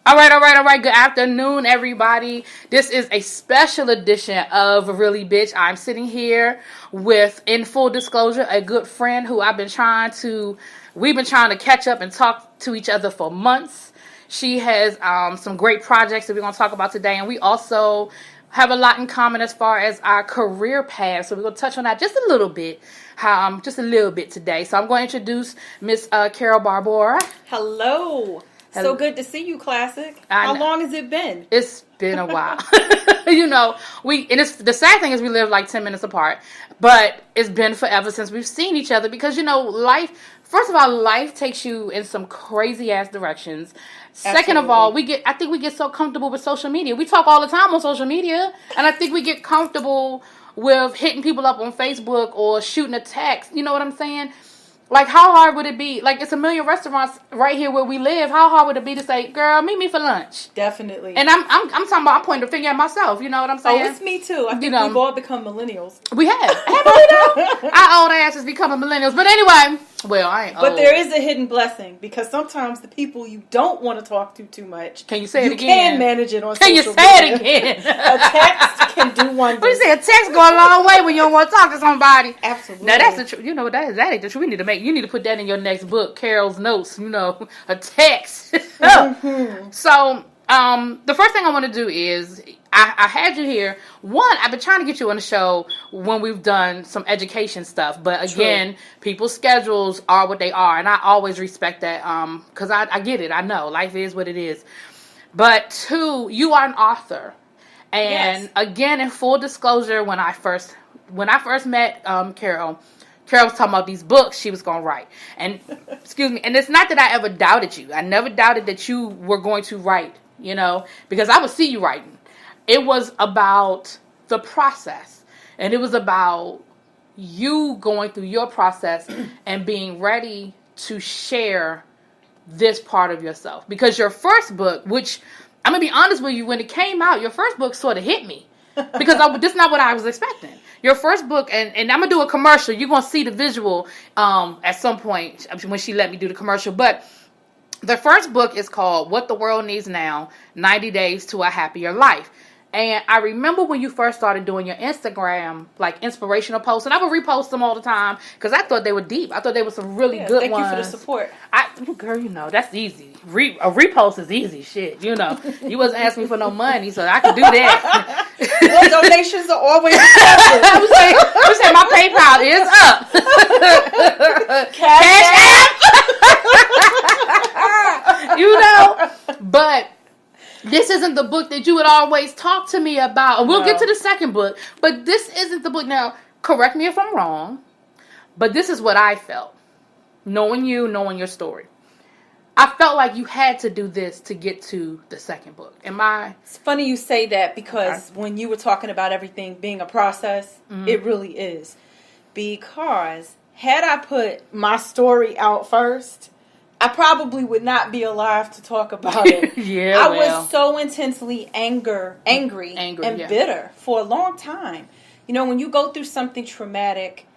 All right. Good afternoon, everybody. This is a special edition of Really Bitch. I'm sitting here with, in full disclosure, a good friend who we've been trying to catch up and talk to each other for months. She has some great projects that we're going to talk about today, and we also have a lot in common as far as our career path. So we're going to touch on that just a little bit today. So I'm going to introduce Miss Carol Barbour. Hello. So good to see you, Classic. How long has it been? It's been a while. The sad thing is we live like 10 minutes apart, but it's been forever since we've seen each other because, life takes you in some crazy ass directions. Absolutely. Second of all, I think we get so comfortable with social media. We talk all the time on social media, and I think we get comfortable with hitting people up on Facebook or shooting a text. You know what I'm saying? Like, how hard would it be? Like, it's a million restaurants right here where we live. How hard would it be to say, girl, meet me for lunch? Definitely. And I'm talking about, I'm pointing the finger at myself. You know what I'm saying? Oh, it's me too. I think we've all become millennials. We have. Haven't we though? Our old ass is becoming millennials. But anyway, well, I ain't old. But there is a hidden blessing because sometimes the people you don't want to talk to too much. Can you say it again? You can manage it on social media. Can you say it again? A text can do wonders. What you say? A text go a long way when you don't want to talk to somebody. Absolutely. Now that's the truth. You know, that ain't the truth. You need to put that in your next book, Carol's Notes. You know, a text. Mm-hmm. So, the first thing I want to do is I had you here. One, I've been trying to get you on the show when we've done some education stuff, but again, True. People's schedules are what they are, and I always respect that because I get it. I know life is what it is. But two, you are an author, and yes. Again, in full disclosure, when I first met Carol was talking about these books she was going to write. And, excuse me, and it's not that I ever doubted you. I never doubted that you were going to write, because I would see you writing. It was about the process. And it was about you going through your process and being ready to share this part of yourself. Because your first book, which, I'm going to be honest with you, when it came out, your first book sort of hit me. Because this is not what I was expecting. Your first book, and I'm going to do a commercial. You're going to see the visual at some point when she let me do the commercial. But the first book is called What the World Needs Now, 90 Days to a Happier Life. And I remember when you first started doing your Instagram, like, inspirational posts. And I would repost them all the time because I thought they were deep. I thought they were some really good thank ones. Thank you for the support. Girl, that's easy. A repost is easy shit, You wasn't asking me for no money, so I could do that. Well, donations are always accepted. I would say my PayPal is up. Cash app. But this isn't the book that you would always talk to me about. We'll get to the second book, but this isn't the book. Now, correct me if I'm wrong, but this is what I felt. Knowing you, knowing your story. I felt like you had to do this to get to the second book. It's funny you say that because when you were talking about everything being a process, mm-hmm. It really is. Because had I put my story out first, I probably would not be alive to talk about it. I was so intensely angry and bitter for a long time. When you go through something traumatic,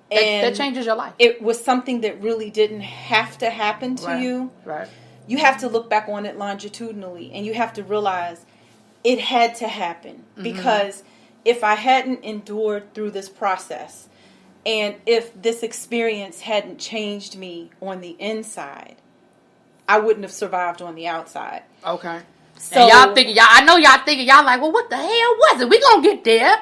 and that changes your life. It was something that really didn't have to happen to you. Right. You have to look back on it longitudinally, and you have to realize it had to happen. Mm-hmm. Because if I hadn't endured through this process, and if this experience hadn't changed me on the inside, I wouldn't have survived on the outside. Okay. So, and I know y'all thinking, y'all like, well, what the hell was it? We gonna get there.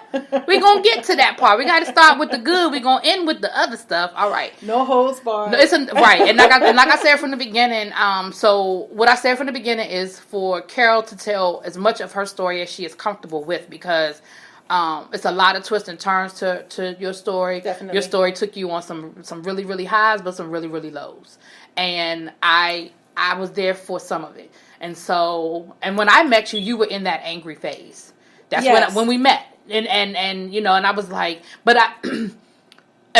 We gonna get to that part. We got to start with the good. We gonna end with the other stuff. All right. No holds barred. No, right. And like I said from the beginning, so what I said from the beginning is for Carol to tell as much of her story as she is comfortable with, because it's a lot of twists and turns to your story. Definitely. Your story took you on some really, really highs, but some really, really lows. And I was there for some of it. And so, and when I met you, you were in that angry phase. That's when we met. And and I was like, but and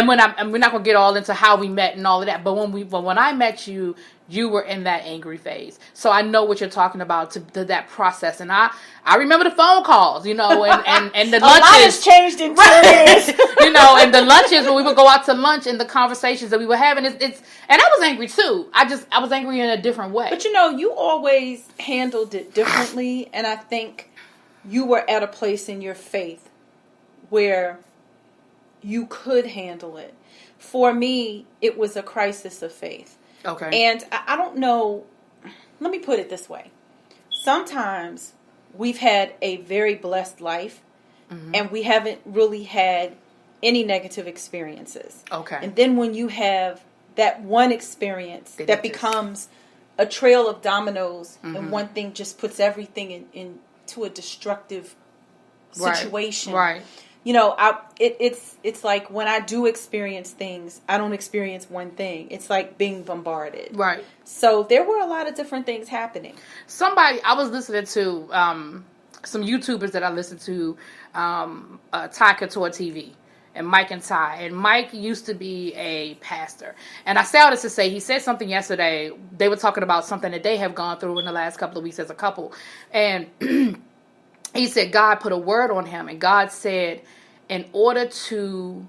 we're not gonna get all into how we met and all of that. But when I met you, you were in that angry phase. So I know what you're talking about to that process. And I remember the phone calls, and the lunches. A lot has changed in 2 years. And the lunches when we would go out to lunch and the conversations that we were having. And I was angry too. I was angry in a different way. But you always handled it differently. And I think you were at a place in your faith where you could handle it. For me, it was a crisis of faith. Okay. And I don't know, let me put it this way. Sometimes we've had a very blessed life, and we haven't really had any negative experiences. Okay. And then when you have that one experience that becomes a trail of dominoes, and one thing just puts everything into a destructive situation. Right. It's like when I do experience things, I don't experience one thing. It's like being bombarded. Right. So there were a lot of different things happening. I was listening to some YouTubers that I listen to, Ty Couture TV and Mike and Ty. And Mike used to be a pastor. And I say all this to say, he said something yesterday. They were talking about something that they have gone through in the last couple of weeks as a couple. And he said God put a word on him, and God said, in order to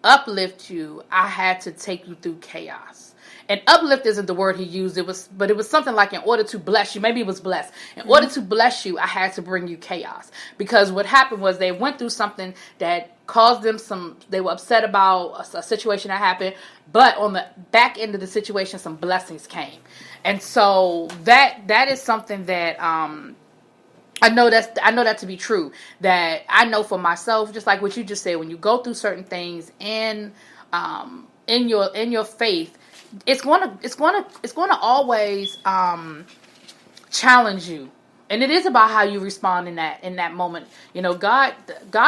uplift you, I had to take you through chaos. And uplift isn't the word he used. It was something like, in order to bless you, maybe it was bless. In order to bless you, I had to bring you chaos. Because what happened was they went through something that caused them they were upset about a situation that happened, but on the back end of the situation, some blessings came. And so that is something that, I know that to be true. That I know for myself, just like what you just said, when you go through certain things in your faith, it's gonna always challenge you, and it is about how you respond in that moment. God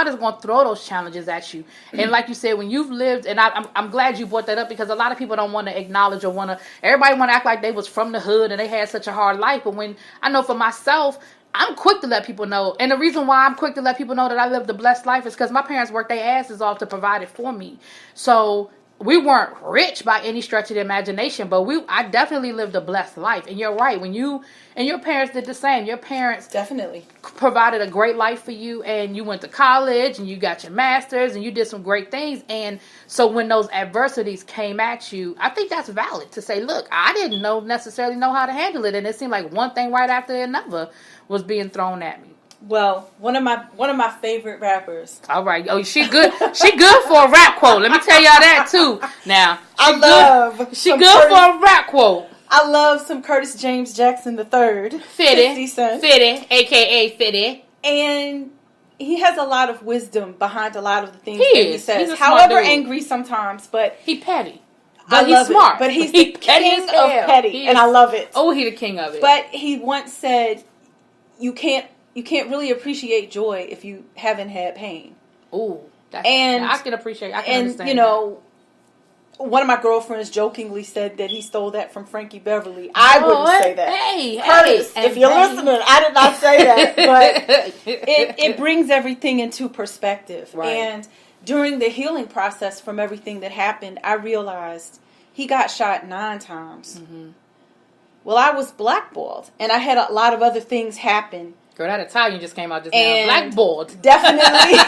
is going to throw those challenges at you, and like you said, when you've lived, and I'm glad you brought that up, because a lot of people don't want to acknowledge or everybody want to act like they was from the hood and they had such a hard life. But when I know for myself, I'm quick to let people know. And the reason why I'm quick to let people know that I lived a blessed life is because my parents worked their asses off to provide it for me. So we weren't rich by any stretch of the imagination, but I definitely lived a blessed life. And you're right. When you and your parents did the same. Your parents definitely provided a great life for you, and you went to college and you got your master's and you did some great things. And so when those adversities came at you, I think that's valid to say, look, I didn't necessarily know how to handle it. And it seemed like one thing right after another was being thrown at me. Well, one of my favorite rappers. All right. Oh, she good. She good for a rap quote. Let me tell y'all that too. Now, she good for a rap quote. I love some Curtis James Jackson III. 50 Cent. 50, a.k.a. 50. And he has a lot of wisdom behind a lot of the things he says. However angry sometimes, but he petty. But he's smart. But he's the king of petty, and I love it. Oh, he the king of it. But he once said, you can't really appreciate joy if you haven't had pain. Ooh. I can appreciate. I can understand. And, one of my girlfriends jokingly said that he stole that from Frankie Beverly. I wouldn't say that. Hey, Curtis, if you're listening, I did not say that. But it brings everything into perspective. Right. And during the healing process from everything that happened, I realized he got shot 9 times. Mm-hmm. Well, I was blackballed, and I had a lot of other things happen. Girl, that Italian just came out just now. Blackballed. Definitely.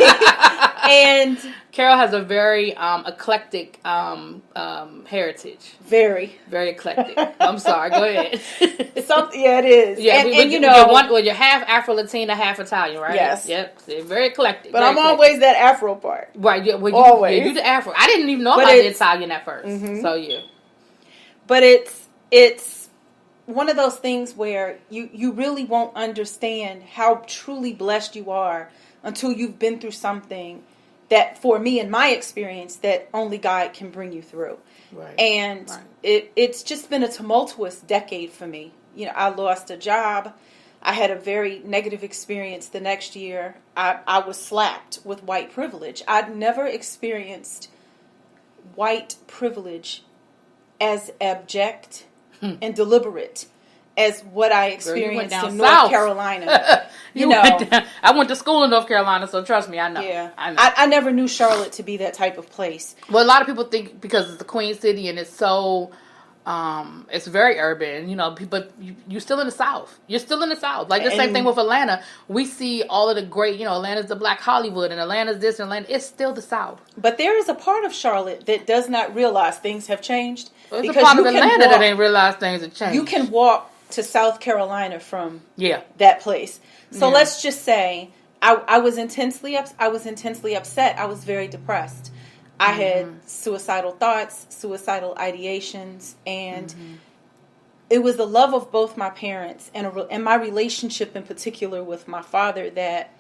And Carol has a very eclectic heritage. Very. Very eclectic. I'm sorry. Go ahead. Yeah, it is. Yeah, you're half Afro-Latina, half Italian, right? Yes. Yep. They're very eclectic. But very I'm eclectic. always that Afro part. Right. Yeah, always. You the Afro. I didn't even know about the Italian at first. Mm-hmm. So, yeah. But it's one of those things where you really won't understand how truly blessed you are until you've been through something that, for me, in my experience, that only God can bring you through. Right. And it's just been a tumultuous decade for me. I lost a job. I had a very negative experience the next year. I was slapped with white privilege. I'd never experienced white privilege as abject and deliberate as what I experienced in North Carolina. I went to school in North Carolina, so trust me, I know. Yeah, I know. I never knew Charlotte to be that type of place. Well, a lot of people think because it's the Queen City and it's so It's very urban, but you're still in the South. You're still in the South. Like the same thing with Atlanta. We see all of the great, Atlanta's the Black Hollywood, and Atlanta's this, and Atlanta. It's still the South. But there is a part of Charlotte that does not realize things have changed. There's a part of Atlanta that ain't realized things have changed. You can walk to South Carolina from that place. So let's just say I was intensely upset. I was very depressed. I had suicidal thoughts, suicidal ideations, and it was the love of both my parents and my relationship in particular with my father that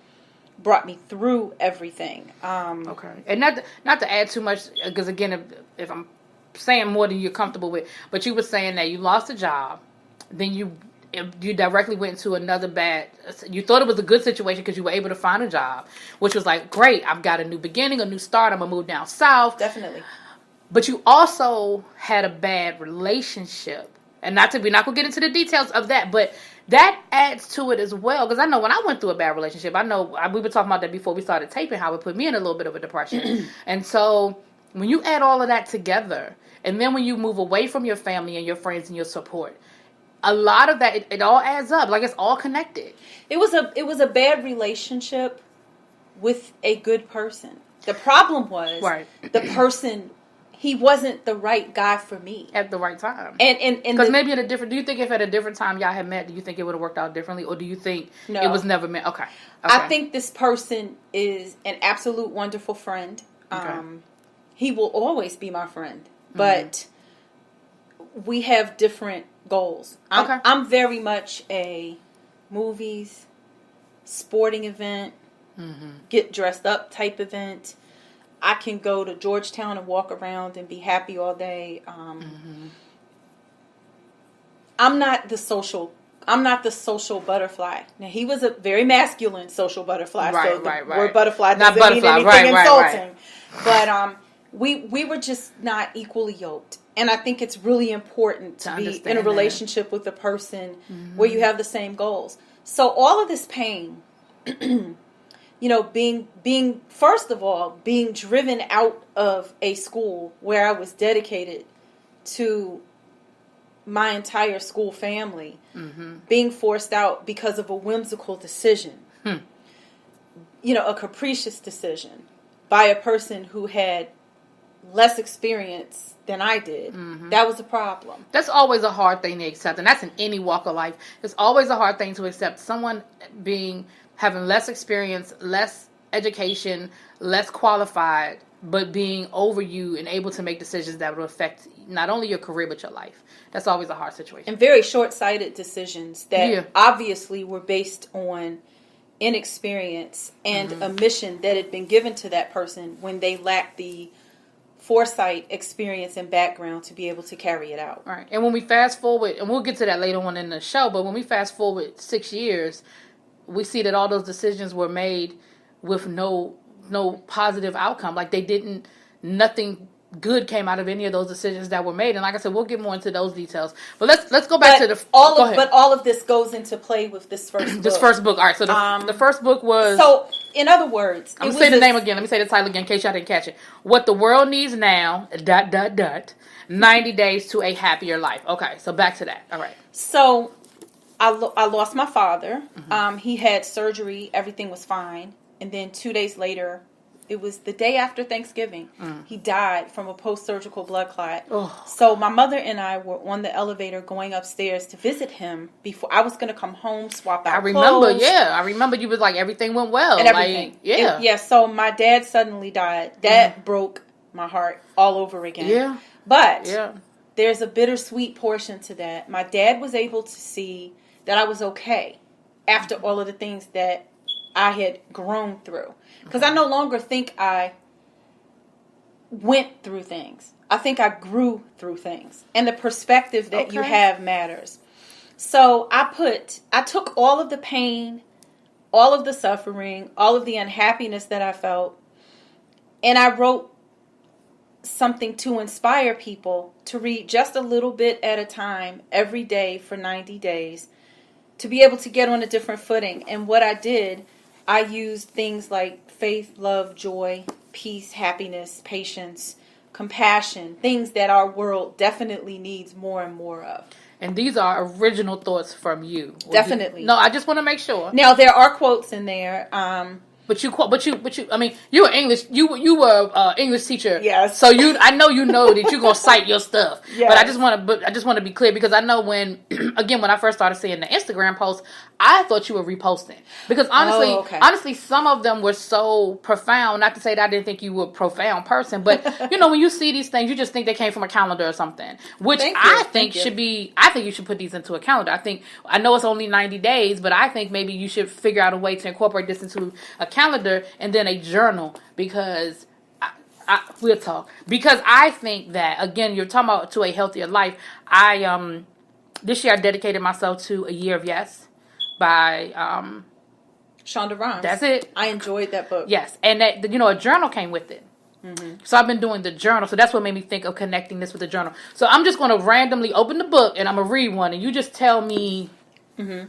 brought me through everything. Okay, and not to add too much, because again, if I'm saying more than you're comfortable with, but you were saying that you lost a job, then you directly went into another you thought it was a good situation because you were able to find a job, which was like, great, I've got a new beginning, a new start, I'm going to move down south. Definitely. But you also had a bad relationship. And we're not going to get into the details of that, but that adds to it as well. Because I know when I went through a bad relationship, we were talking about that before we started taping, how it put me in a little bit of a depression. And so when you add all of that together, and then when you move away from your family and your friends and your support, a lot of that, it all adds up. Like, it's all connected. It was a bad relationship with a good person. The problem was the person, he wasn't the right guy for me at the right time. And because maybe do you think if at a different time y'all had met, do you think it would have worked out differently, or do you think it was never meant? Okay. I think this person is an absolute wonderful friend. He will always be my friend, but we have different goals. I'm very much a movies, sporting event, get dressed up type event. I can go to Georgetown and walk around and be happy all day. I'm not the social butterfly. Now, he was a very masculine social butterfly. Word butterfly doesn't mean anything insulting. But we were just not equally yoked. And I think it's really important to be in a relationship with a person where you have the same goals. So all of this pain, being first of all, being driven out of a school where I was dedicated to my entire school family, being forced out because of a whimsical decision, a capricious decision by a person who had less experience than I did. That was a problem. That's always a hard thing to accept, and that's in any walk of life. It's always a hard thing to accept someone having less experience, less education, less qualified, but being over you and able to make decisions that would affect not only your career but your life. That's always a hard situation. And very short-sighted decisions that obviously were based on inexperience and a mission that had been given to that person when they lacked the foresight, experience, and background to be able to carry it out. Right. And when we fast forward, and we'll get to that later on in the show, but when we fast forward 6 years, we see that all those decisions were made with no positive outcome. Like nothing good came out of any of those decisions that were made. And like I said, we'll get more into those details. But let's go back to all of this goes into play with this first book. This first book. All right. So the first book was. So in other words, I'm gonna say the name again. Let me say the title again in case y'all didn't catch it. What the World Needs Now. ... 90 Days to a Happier Life. Okay. So back to that. All right. So I lost my father. He had surgery. Everything was fine. And then 2 days later, it was the day after Thanksgiving, he died from a post-surgical blood clot. So my mother and I were on the elevator going upstairs to visit him before I was going to come home, swap out clothes. I remember you was like, everything went well. And everything. So my dad suddenly died. That broke my heart all over again. Yeah. But there's a bittersweet portion to that. My dad was able to see that I was okay after all of the things that I had grown through. Because I no longer think I went through things. I think I grew through things. And the perspective that you have matters. So I took all of the pain, all of the suffering, all of the unhappiness that I felt, and I wrote something to inspire people to read just a little bit at a time every day for 90 days to be able to get on a different footing. And what I did, I used things like faith, love, joy, peace, happiness, patience, compassion, things that our world definitely needs more and more of. And these are original thoughts from you. Definitely. No, I just want to make sure. Now, there are quotes in there. But you, I mean, you were English. You were an English teacher. Yes. So I know that you're gonna cite your stuff. Yes. But I just want to be clear, because I know when I first started seeing the Instagram posts, I thought you were reposting, because honestly, some of them were so profound. Not to say that I didn't think you were a profound person, but when you see these things, you just think they came from a calendar or something, which I think should be. I think you should put these into a calendar. I know it's only 90 days, but I think maybe you should figure out a way to incorporate this into a calendar and then a journal, because we'll talk. Because I think that, again, you're talking about to a healthier life. This year I dedicated myself to A Year of Yes by Shonda Rhimes. That's it. I enjoyed that book. Yes, and that, a journal came with it. Mm-hmm. So I've been doing the journal. So that's what made me think of connecting this with the journal. So I'm just going to randomly open the book and I'm going to read one, and you just tell me. Mm-hmm.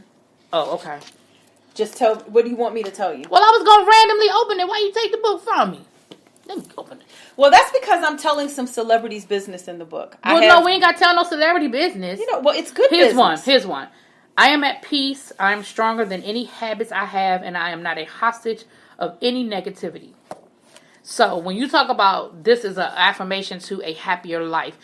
Oh, okay. Just tell. What do you want me to tell you? Well, I was going to randomly open it. Why you take the book from me? Let me open it. Well, that's because I'm telling some celebrities' business in the book. No, we ain't got to tell no celebrity business. Well, it's good business. Here's one. I am at peace. I am stronger than any habits I have, and I am not a hostage of any negativity. So when you talk about this is an affirmation to a happier life,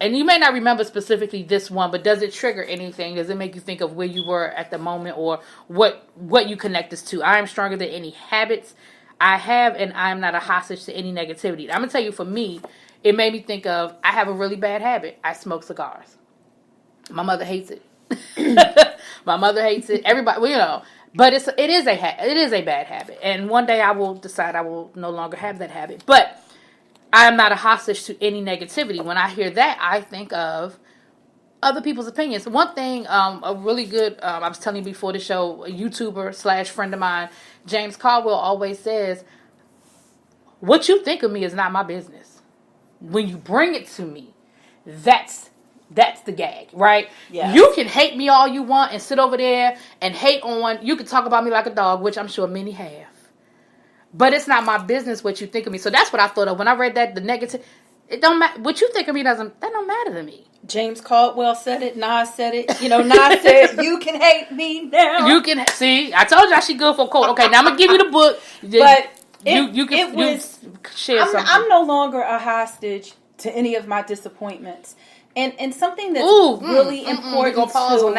and you may not remember specifically this one, but does it trigger anything? Does it make you think of where you were at the moment, or what you connect this to? I am stronger than any habits I have, and I am not a hostage to any negativity. I'm going to tell you, for me, it made me think of, I have a really bad habit. I smoke cigars. My mother hates it. My mother hates it. Everybody, but it is a bad habit. And one day I will decide I will no longer have that habit. But I am not a hostage to any negativity. When I hear that, I think of other people's opinions. One thing, a really good, I was telling you before the show, a YouTuber / friend of mine, James Caldwell, always says, what you think of me is not my business. When you bring it to me, that's the gag, right? Yeah. You can hate me all you want and sit over there and hate on, you can talk about me like a dog, which I'm sure many have. But it's not my business what you think of me. So that's what I thought of when I read that, the negative. It don't matter. What you think of me that don't matter to me. James Caldwell said it. Nas said it. Nas said, you can hate me now. You can see. I told you she good for a quote. Okay, now I'm gonna give you the book. But you share something. I'm no longer a hostage to any of my disappointments. And something that's really important. We're gonna pause on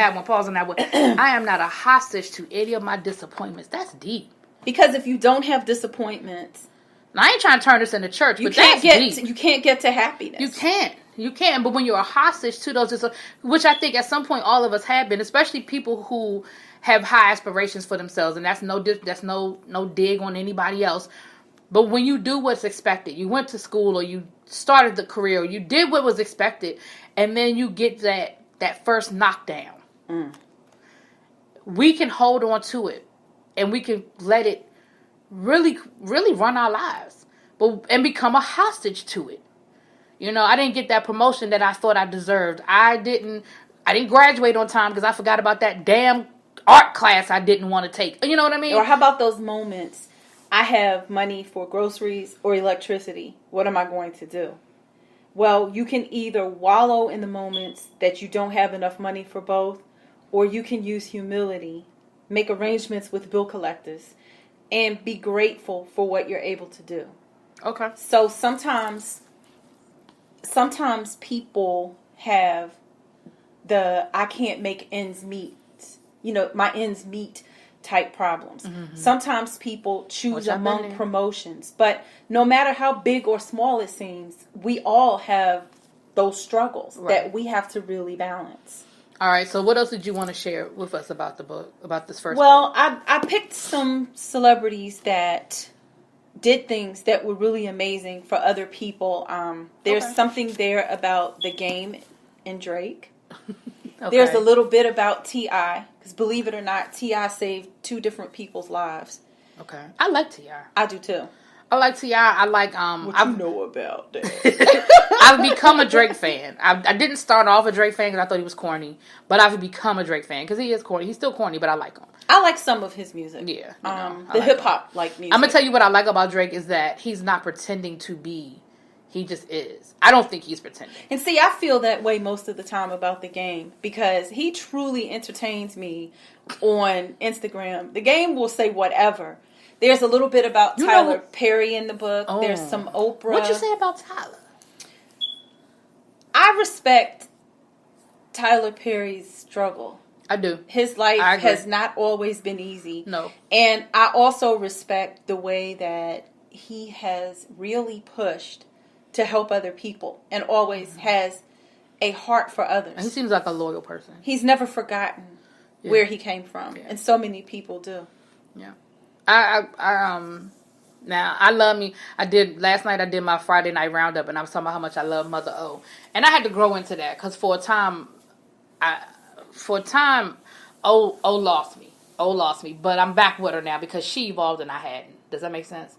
that one. I am not a hostage to any of my disappointments. That's deep. Because if you don't have disappointments, now, I ain't trying to turn this into church, but that's deep. You can't get to happiness. You can't. But when you're a hostage to those, which I think at some point all of us have been, especially people who have high aspirations for themselves, and that's no dig on anybody else. But when you do what's expected, you went to school, or you started the career, or you did what was expected, and then you get that first knockdown. We can hold on to it, and we can let it really, really run our lives, and become a hostage to it. I didn't get that promotion that I thought I deserved. I didn't graduate on time because I forgot about that damn art class I didn't want to take. You know what I mean? Or how about those moments? I have money for groceries or electricity. What am I going to do? Well, you can either wallow in the moments that you don't have enough money for both, or you can use humility, make arrangements with bill collectors, and be grateful for what you're able to do. Okay. So sometimes people have I can't make ends meet, my ends meet type problems. Mm-hmm. Sometimes people choose among promotions, but no matter how big or small it seems, we all have those struggles that we have to really balance. All right, so what else did you want to share with us about the book, about this first book? Well, I picked some celebrities that did things that were really amazing for other people. There's something there about The Game and Drake. There's a little bit about T.I., because believe it or not, T.I. saved 2 different people's lives. Okay. I like T.I. I do too. I like T.I. I like what you know about that? I've become a Drake fan. I didn't start off a Drake fan because I thought he was corny, but I've become a Drake fan because he is corny. He's still corny, but I like him. I like some of his music. Yeah, the hip hop like music. I'm gonna tell you what I like about Drake is that he's not pretending to be He just is. I don't think he's pretending. And see, I feel that way most of the time about the game because he truly entertains me on Instagram. The game will say whatever. There's a little bit about Tyler Perry in the book. Oh. There's some Oprah. What'd you say about Tyler? I respect Tyler Perry's struggle. I do. His life has not always been easy. No. And I also respect the way that he has really pushed to help other people and always has a heart for others. And he seems like a loyal person. He's never forgotten where he came from. Yeah. And so many people do. Yeah. Now, I love me. Last night I did my Friday night roundup and I was talking about how much I love Mother O. And I had to grow into that because for a time, O lost me. O lost me. But I'm back with her now because she evolved and I hadn't. Does that make sense?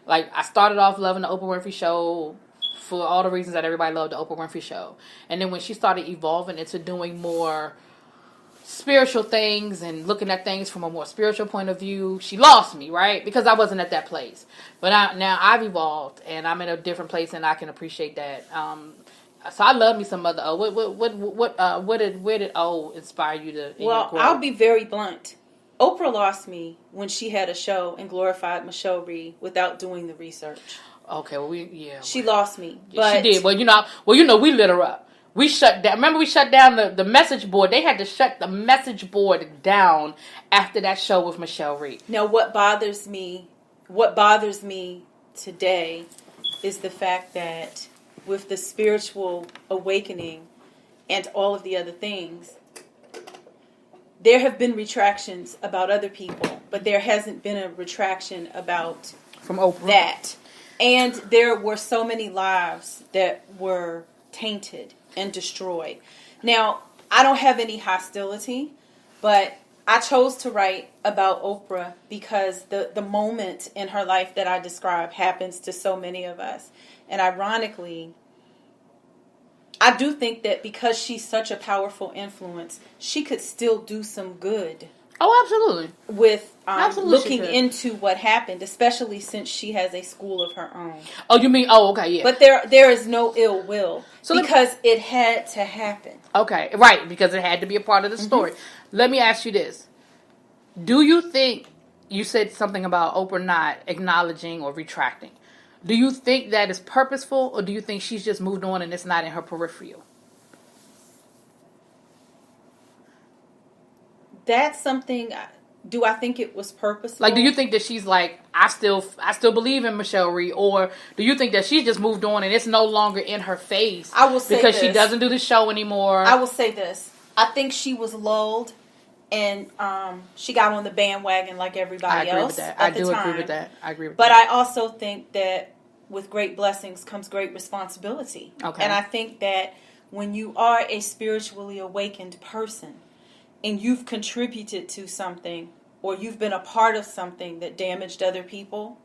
Like, I started off loving the Oprah Winfrey Show for all the reasons that everybody loved the Oprah Winfrey Show. And then when she started evolving into doing more spiritual things and looking at things from a more spiritual point of view, she lost me, right? Because I wasn't at that place. But now I've evolved and I'm in a different place and I can appreciate that. So I love me some Mother O. Where did O inspire you to? Well, I'll be very blunt. Oprah lost me when she had a show and glorified Michelle Reed without doing the research. Okay, well, she lost me. Yeah, she did. Well, we lit her up. We shut down. Remember, we shut down the message board. They had to shut the message board down after that show with Michelle Reed. Now, what bothers me today is the fact that with the spiritual awakening and all of the other things, there have been retractions about other people, but there hasn't been a retraction about from Oprah. That. And there were so many lives that were tainted and destroyed. Now, I don't have any hostility, but I chose to write about Oprah because the moment in her life that I describe happens to so many of us. And ironically, I do think that because she's such a powerful influence, she could still do some good. Oh, absolutely. With looking into what happened, especially since she has a school of her own. Oh, you mean? Oh, okay, yeah. But there is no ill will because it had to happen. Okay, right, because it had to be a part of the story. Mm-hmm. Let me ask you this. Do you think, you said something about Oprah not acknowledging or retracting. Do you think that is purposeful, or do you think she's just moved on and it's not in her peripheral? That's something. Do I think it was purposeful? Like, do you think that she's like, I still believe in Michelle Reed, or do you think that she's just moved on and it's no longer in her face? I will say because this. She doesn't do the show anymore. I will say this. I think she was lulled, and she got on the bandwagon like everybody else. I do agree with that. I agree with that. But I also think that with great blessings comes great responsibility. Okay. And I think that when you are a spiritually awakened person and you've contributed to something or you've been a part of something that damaged other people,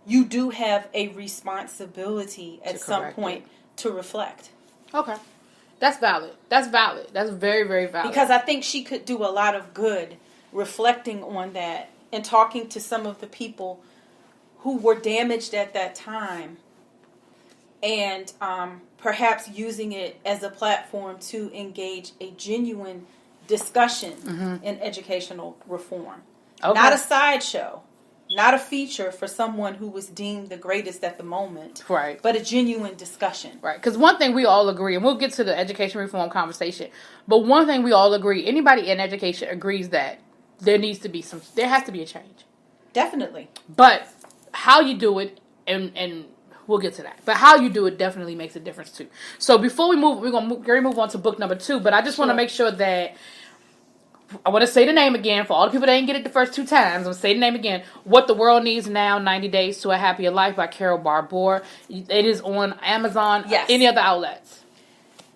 you do have a responsibility at some point to reflect. Okay. That's valid. That's very, very valid. Because I think she could do a lot of good reflecting on that and talking to some of the people who were damaged at that time and perhaps using it as a platform to engage a genuine discussion in educational reform. Okay. Not a sideshow, not a feature for someone who was deemed the greatest at the moment, right? But a genuine discussion. Right, because one thing we all agree, and we'll get to the education reform conversation, but one thing we all agree, anybody in education agrees that there has to be a change. Definitely. But how you do it, and we'll get to that. But how you do it definitely makes a difference too. So before we move, we're going to move on to book number 2. But I just want to make sure that I want to say the name again for all the people that didn't get it the first 2 times. I'm going to say the name again. What the World Needs Now: 90 Days to a Happier Life by Carol Barbour. It is on Amazon. Yes. Any other outlets?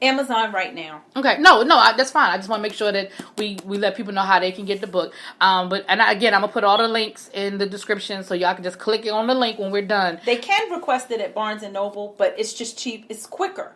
Amazon right now. Okay, no, that's fine. I just want to make sure that we let people know how they can get the book. Again, I'm gonna put all the links in the description so y'all can just click on the link when we're done. They can request it at Barnes and Noble, but it's just cheap. It's quicker,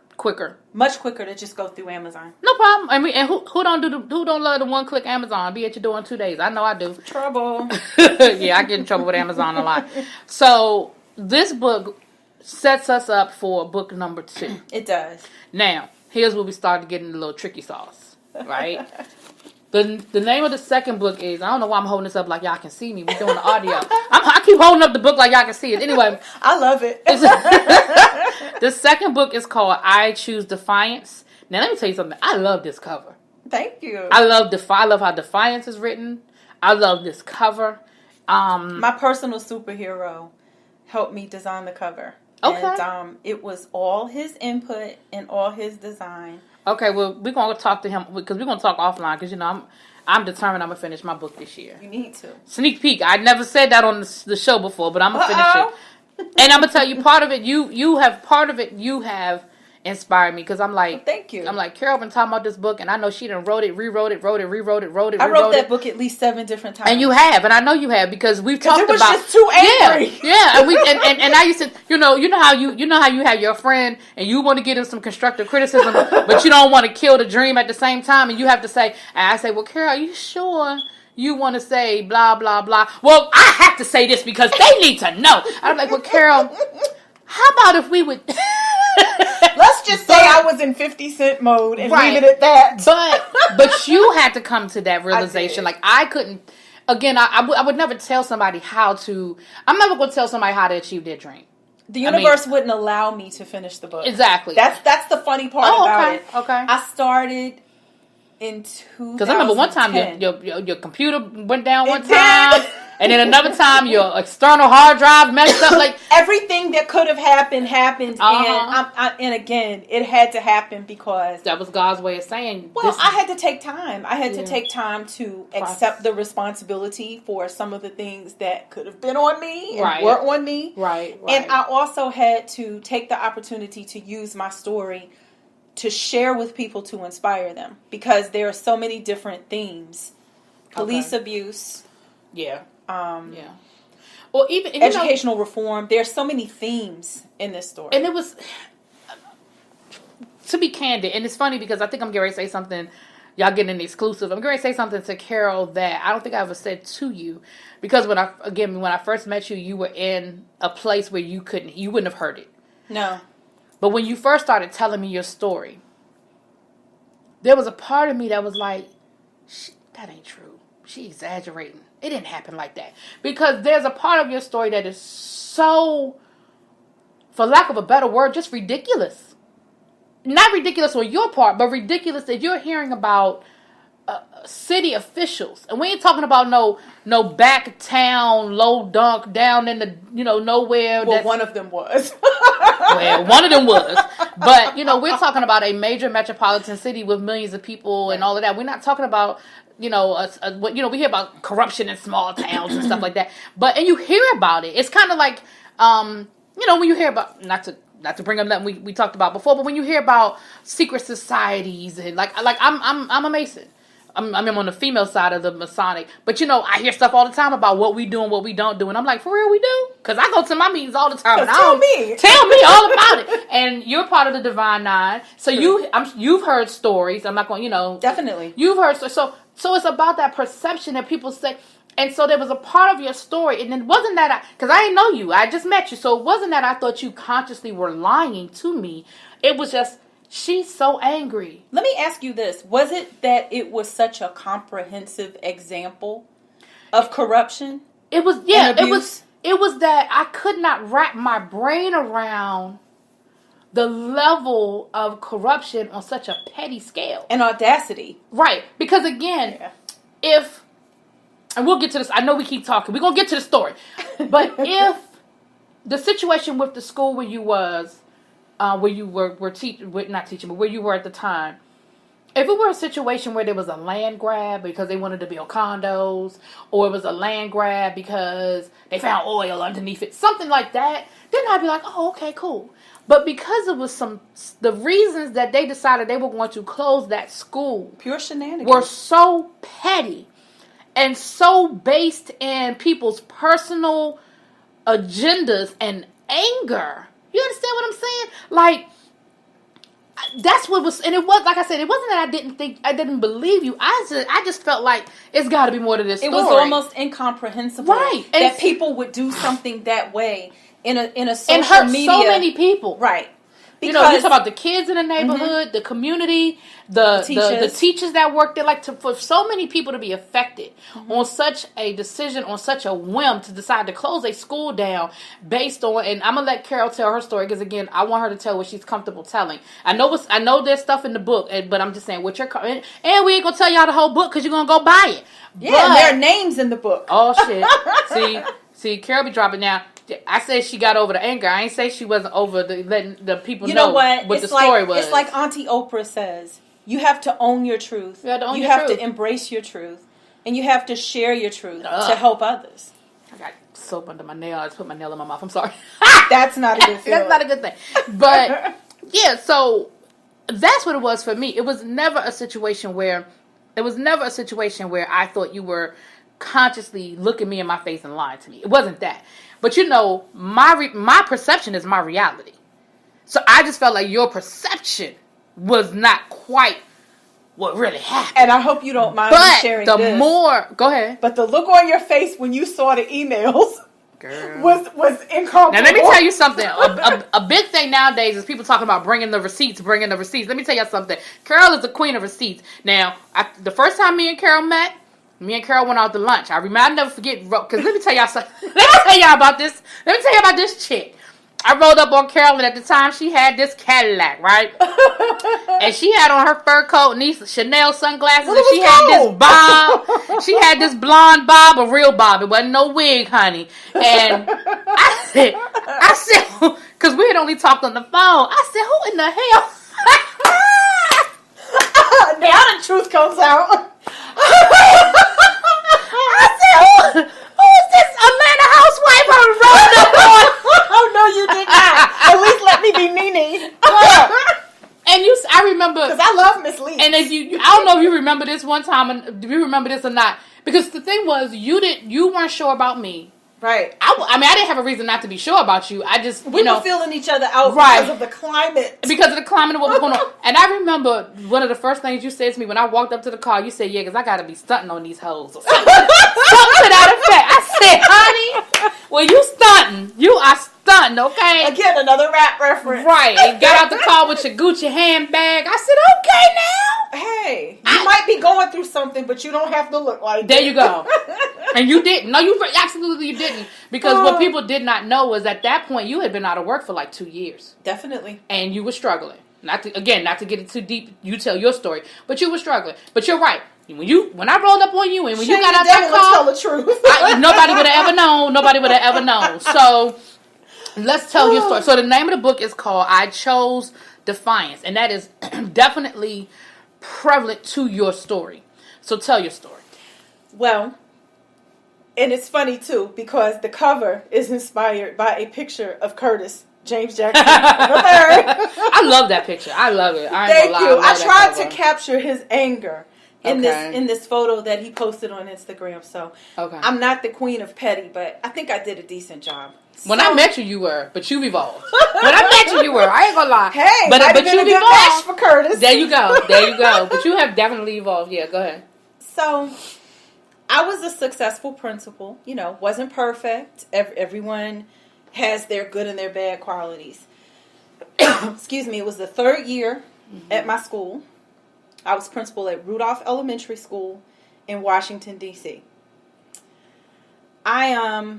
much quicker to just go through Amazon. No problem. I mean, and who don't love the one-click Amazon? Be at your door in 2 days. I know I do. Trouble. Yeah, I get in trouble with Amazon a lot. So this book sets us up for book number 2. It does. Now, here's where we start getting a little tricky sauce, right? The name of the second book is, I don't know why I'm holding this up like y'all can see me. We're doing the audio. I keep holding up the book like y'all can see it. Anyway. I love it. The second book is called I Choose Defiance. Now, let me tell you something. I love this cover. Thank you. I love how Defiance is written. I love this cover. My personal superhero helped me design the cover. Okay. And it was all his input and all his design. Okay, well, we're going to talk to him because we're going to talk offline because, you know, I'm determined I'm going to finish my book this year. You need to. Sneak peek. I never said that on the show before, but I'm going to finish it. And I'm going to tell you, part of it you have inspired me because I'm like, well, thank you. I'm like, Carol been talking about this book, and I know she done wrote it. I wrote that book at least 7 different times. And you have, and I know you have because we've talked about. It was just too angry. Yeah, and I used to, you know how you have your friend and you want to give him some constructive criticism, but you don't want to kill the dream at the same time, and you have to say, and I say, well, Carol, are you sure you want to say blah blah blah? Well, I have to say this because they need to know. I'm like, well, Carol, how about if we would. Let's just say I was in 50 Cent mode and leave it at that. But you had to come to that realization. Like, I couldn't. Again, I would never tell somebody how to. I'm never going to tell somebody how to achieve their dream. The universe wouldn't allow me to finish the book. Exactly. That's the funny part about it. Okay. I started in 2010. Because I remember one time your computer went down one time. And then another time, your external hard drive messed up. Like everything that could have happened, and again, it had to happen because that was God's way of saying. Well, I had to take time. I had to take time to accept the responsibility for some of the things that could have been on me and were on me. Right. And I also had to take the opportunity to use my story to share with people to inspire them because there are so many different themes: police abuse. Yeah. Or even educational reform. There's so many themes in this story, and it was to be candid. And it's funny because I think I'm getting ready to say something. Y'all getting an exclusive. I'm getting ready to say something to Carol that I don't think I ever said to you because when I first met you, you were in a place where you wouldn't have heard it. No, but when you first started telling me your story, there was a part of me that was like, that ain't true. She exaggerating. It didn't happen like that. Because there's a part of your story that is so, for lack of a better word, just ridiculous. Not ridiculous on your part, but ridiculous that you're hearing about city officials. And we ain't talking about no back town, low dunk, down in the, nowhere. Well, one of them was. Well, one of them was. But, we're talking about a major metropolitan city with millions of people and all of that. We're not talking about... we hear about corruption in small towns and stuff like that. And you hear about it. It's kind of like, when you hear about, not to bring up nothing we talked about before, but when you hear about secret societies and like I'm a Mason. I'm on the female side of the Masonic. But, I hear stuff all the time about what we do and what we don't do. And I'm like, for real we do? Because I go to my meetings all the time. And tell me all about it. And you're part of the Divine Nine. So you've heard stories. I'm not going, Definitely. You've heard so it's about that perception that people say. And so there was a part of your story. And it wasn't that because I didn't know you. I just met you. So it wasn't that I thought you consciously were lying to me. It was just, she's so angry. Let me ask you this. Was it that it was such a comprehensive example of corruption? It was, yeah. It was that I could not wrap my brain around the level of corruption on such a petty scale. And audacity. Right. Because again, and we'll get to this. I know we keep talking. We're going to get to the story. But if the situation with the school where you were not teaching, but where you were at the time, if it were a situation where there was a land grab because they wanted to build condos, or it was a land grab because they found oil underneath it, something like that, then I'd be like, oh, okay, cool. But because it was the reasons that they decided they were going to close that school, pure shenanigans, were so petty and so based in people's personal agendas and anger. You understand what I'm saying? Like, that's what was, and it was, like I said, it wasn't that I didn't believe you. I just felt like it's got to be more to this story. It was almost incomprehensible, right? That people would do something that way in a and social hurt media. so many people. Right. You Because talk about the kids in the neighborhood, the community, the teachers that work there. Like, for so many people to be affected on such a decision, on such a whim, to decide to close a school down based on. And I'm gonna let Carol tell her story, because again, I want her to tell what she's comfortable telling. I know there's stuff in the book, but I'm just saying what you're and we ain't gonna tell y'all the whole book because you're gonna go buy it. Yeah, and there are names in the book. Oh shit! See, Carol be dropping now. I said she got over the anger. I ain't say she wasn't over letting the people know what the story was. It's like Auntie Oprah says. You have to own your truth. You have to embrace your truth. And you have to share your truth to help others. I got soap under my nail. I just put my nail in my mouth. I'm sorry. That's not a good feeling. That's not a good thing. But, yeah, so that's what it was for me. It was never a situation where I thought you were consciously looking me in my face and lying to me. It wasn't that. But my perception is my reality. So I just felt like your perception was not quite what really happened. And I hope you don't mind me sharing this. Go ahead. But the look on your face when you saw the emails, girl, was incomparable. Now let me tell you something. A big thing nowadays is people talking about bringing the receipts. Let me tell you something. Carol is the queen of receipts. Now, the first time me and Carol met, me and Carol went out to lunch. I'll never forget, because let me tell y'all something. Let me tell y'all about this chick. I rolled up on Carol, and at the time, she had this Cadillac, right? And she had on her fur coat and these Chanel sunglasses, and she had this bob. She had this blonde bob, a real bob. It wasn't no wig, honey. And I said, because we had only talked on the phone, I said, who in the hell? Now the truth comes out. I said, who is this Atlanta housewife I rolled up on? Oh, no, you did not. At least let me be Nene. And I remember, because I love Miss Lee. And as I don't know if you remember this one time, and do you remember this or not? Because the thing was, you weren't sure about me. Right. I didn't have a reason not to be sure about you. I just, we were feeling each other out because of the climate. Because of the climate and what was going on. And I remember one of the first things you said to me when I walked up to the car, you said, yeah, because I got to be stunting on these hoes. Something to that effect. I said, honey, when you stunting, you are stunting, okay? Again, another rap reference. Right. And got out the car with your Gucci handbag. I said, okay now. Hey, you might be going through something, but you don't have to look like There you go. And you didn't. No, absolutely you didn't. Because what people did not know was at that point, you had been out of work for like 2 years. Definitely. And you were struggling. Not to get it too deep, you tell your story. But you were struggling. But you're right. When I rolled up on you and when you got out that car, tell the truth. Nobody would have ever known. So let's tell your story. So the name of the book is called I Chose Defiance. And that is definitely prevalent to your story. So tell your story. Well, and it's funny too because the cover is inspired by a picture of Curtis James Jackson III. I love that picture. I love it. Thank you. I tried to capture his anger in this photo that he posted on Instagram. So I'm not the queen of petty, but I think I did a decent job. When I met you, you were, but you've evolved. When I met you, you were. I ain't gonna lie. Hey, but you've evolved. Match for Curtis. There you go. But you have definitely evolved. Yeah, go ahead. So, I was a successful principal. Wasn't perfect. Everyone has their good and their bad qualities. Excuse me. It was the third year at my school. I was principal at Rudolph Elementary School in Washington, D.C. I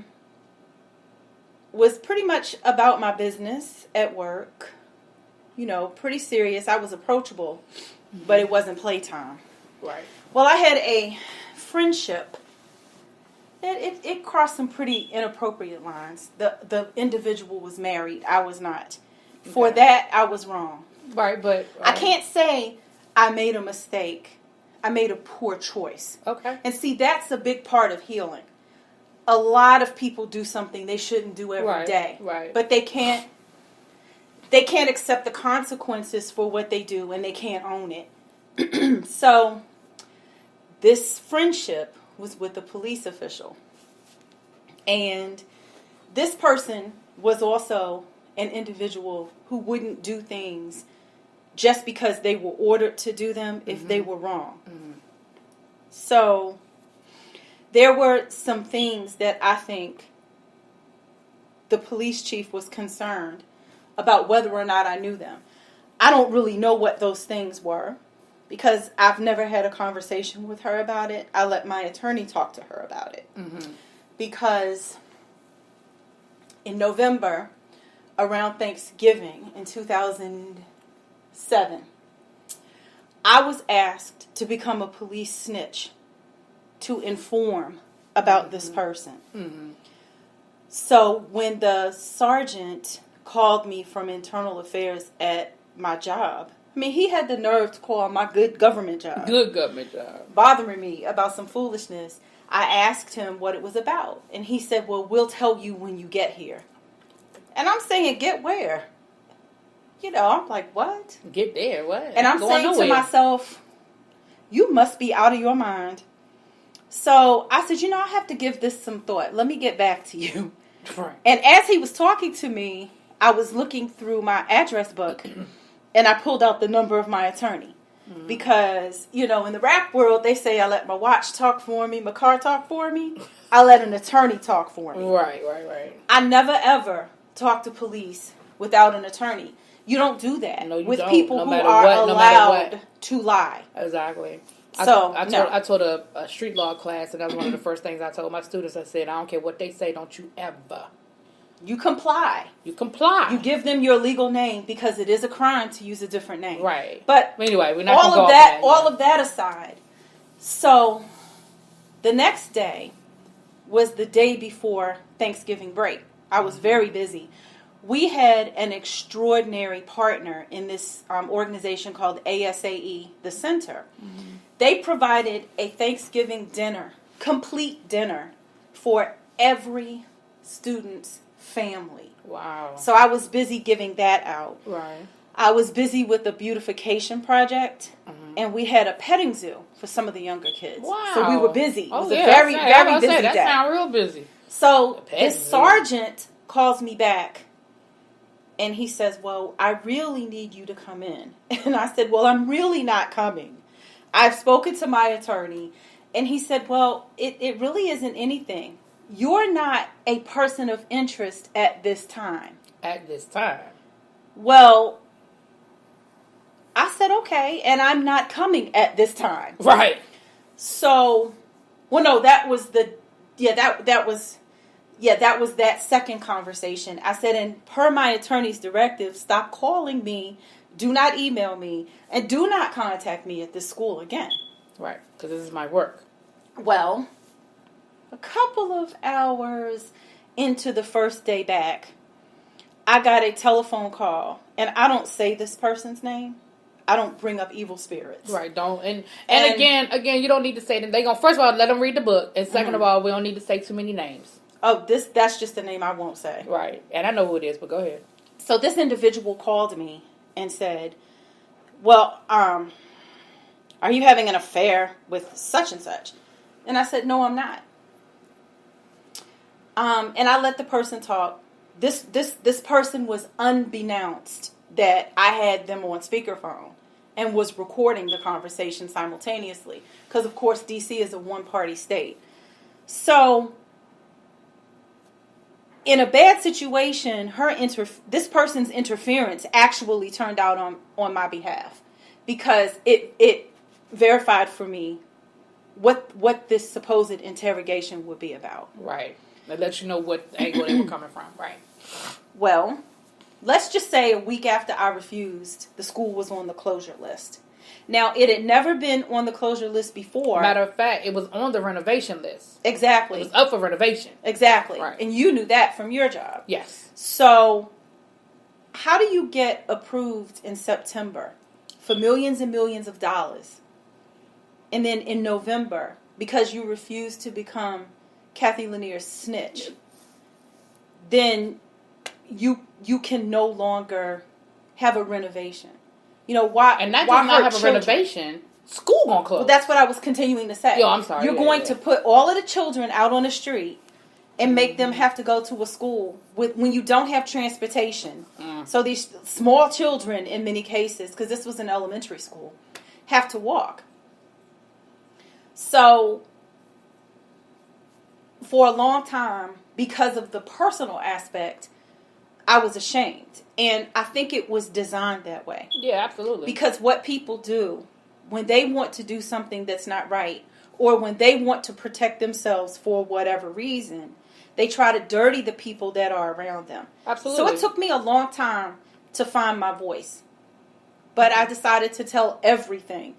was pretty much about my business at work. Pretty serious. I was approachable, but it wasn't playtime. Right. Well, I had a friendship that it crossed some pretty inappropriate lines. The individual was married. I was not. For that, I was wrong. Right, but... I can't say I made a mistake. I made a poor choice. Okay. And see, that's a big part of healing. A lot of people do something they shouldn't do every day. Right. But they can't accept the consequences for what they do, and they can't own it. So, this friendship was with a police official. And this person was also an individual who wouldn't do things just because they were ordered to do them if they were wrong. Mm-hmm. So, there were some things that I think the police chief was concerned about whether or not I knew them. I don't really know what those things were because I've never had a conversation with her about it. I let my attorney talk to her about it. Mm-hmm. Because in November, around Thanksgiving in 2007, I was asked to become a police snitch to inform about this person. Mm-hmm. So when the sergeant called me from internal affairs at my job, I mean, he had the nerve to call my good government job. Good government job. Bothering me about some foolishness. I asked him what it was about. And he said, well, we'll tell you when you get here. And I'm saying, get where? You know, I'm like, what? Get there, what? And I'm saying to myself, you must be out of your mind. So I said, I have to give this some thought. Let me get back to you. Right. And as he was talking to me, I was looking through my address book and I pulled out the number of my attorney. Mm-hmm. Because, in the rap world, they say I let my watch talk for me, my car talk for me. I let an attorney talk for me. Right. I never, ever talk to police without an attorney. You don't do that with people who are allowed to lie. Exactly. So I taught a street law class, and that was one of the first things I told my students. I said, I don't care what they say, don't you ever. You comply. You comply. You give them your legal name because it is a crime to use a different name. Right. But anyway, we're not all of that. All of that aside, so the next day was the day before Thanksgiving break. I was very busy. We had an extraordinary partner in this organization called ASAE, the Center. Mm-hmm. They provided a Thanksgiving dinner, complete dinner, for every student's family. Wow. So I was busy giving that out. Right. I was busy with the beautification project, and we had a petting zoo for some of the younger kids. Wow. So we were busy. It was a very busy day. That sounds real busy. So this sergeant calls me back, and he says, well, I really need you to come in. And I said, well, I'm really not coming. I've spoken to my attorney, and he said, well, it really isn't anything. You're not a person of interest at this time. At this time? Well, I said, okay, and I'm not coming at this time. Right. So, well, no, that was that second conversation. I said, and per my attorney's directive, stop calling me, do not email me, and do not contact me at this school again. Right, because this is my work. Well, a couple of hours into the first day back, I got a telephone call, and I don't say this person's name. I don't bring up evil spirits. Right, don't. And again, you don't need to say them. They gonna, first of all, let them read the book, and second of all, we don't need to say too many names. Oh, that's just a name I won't say. Right, and I know who it is, but go ahead. So this individual called me and said, well, are you having an affair with such and such? And I said, no, I'm not. And I let the person talk. This person was unbeknownst that I had them on speakerphone and was recording the conversation simultaneously. Because, of course, D.C. is a one-party state. So, in a bad situation, this person's interference actually turned out on my behalf. Because it verified for me what this supposed interrogation would be about. Right. That lets you know what angle they were coming from. Right. Well, let's just say a week after I refused, the school was on the closure list. Now, it had never been on the closure list before. Matter of fact, it was on the renovation list. Exactly. It was up for renovation. Exactly. Right. And you knew that from your job. Yes. So, how do you get approved in September for millions and millions of dollars? And then in November, because you refused to become Kathy Lanier's snitch, then you can no longer have a renovation. You know why? And not just not have a renovation. School gonna close. Well, that's what I was continuing to say. Yo, I'm sorry. You're going to put all of the children out on the street and make them have to go to a school when you don't have transportation. So these small children, in many cases, because this was an elementary school, have to walk. So for a long time, because of the personal aspect, I was ashamed. And I think it was designed that way. Yeah, absolutely. Because what people do when they want to do something that's not right, or when they want to protect themselves for whatever reason, they try to dirty the people that are around them. Absolutely. So it took me a long time to find my voice. But I decided to tell everything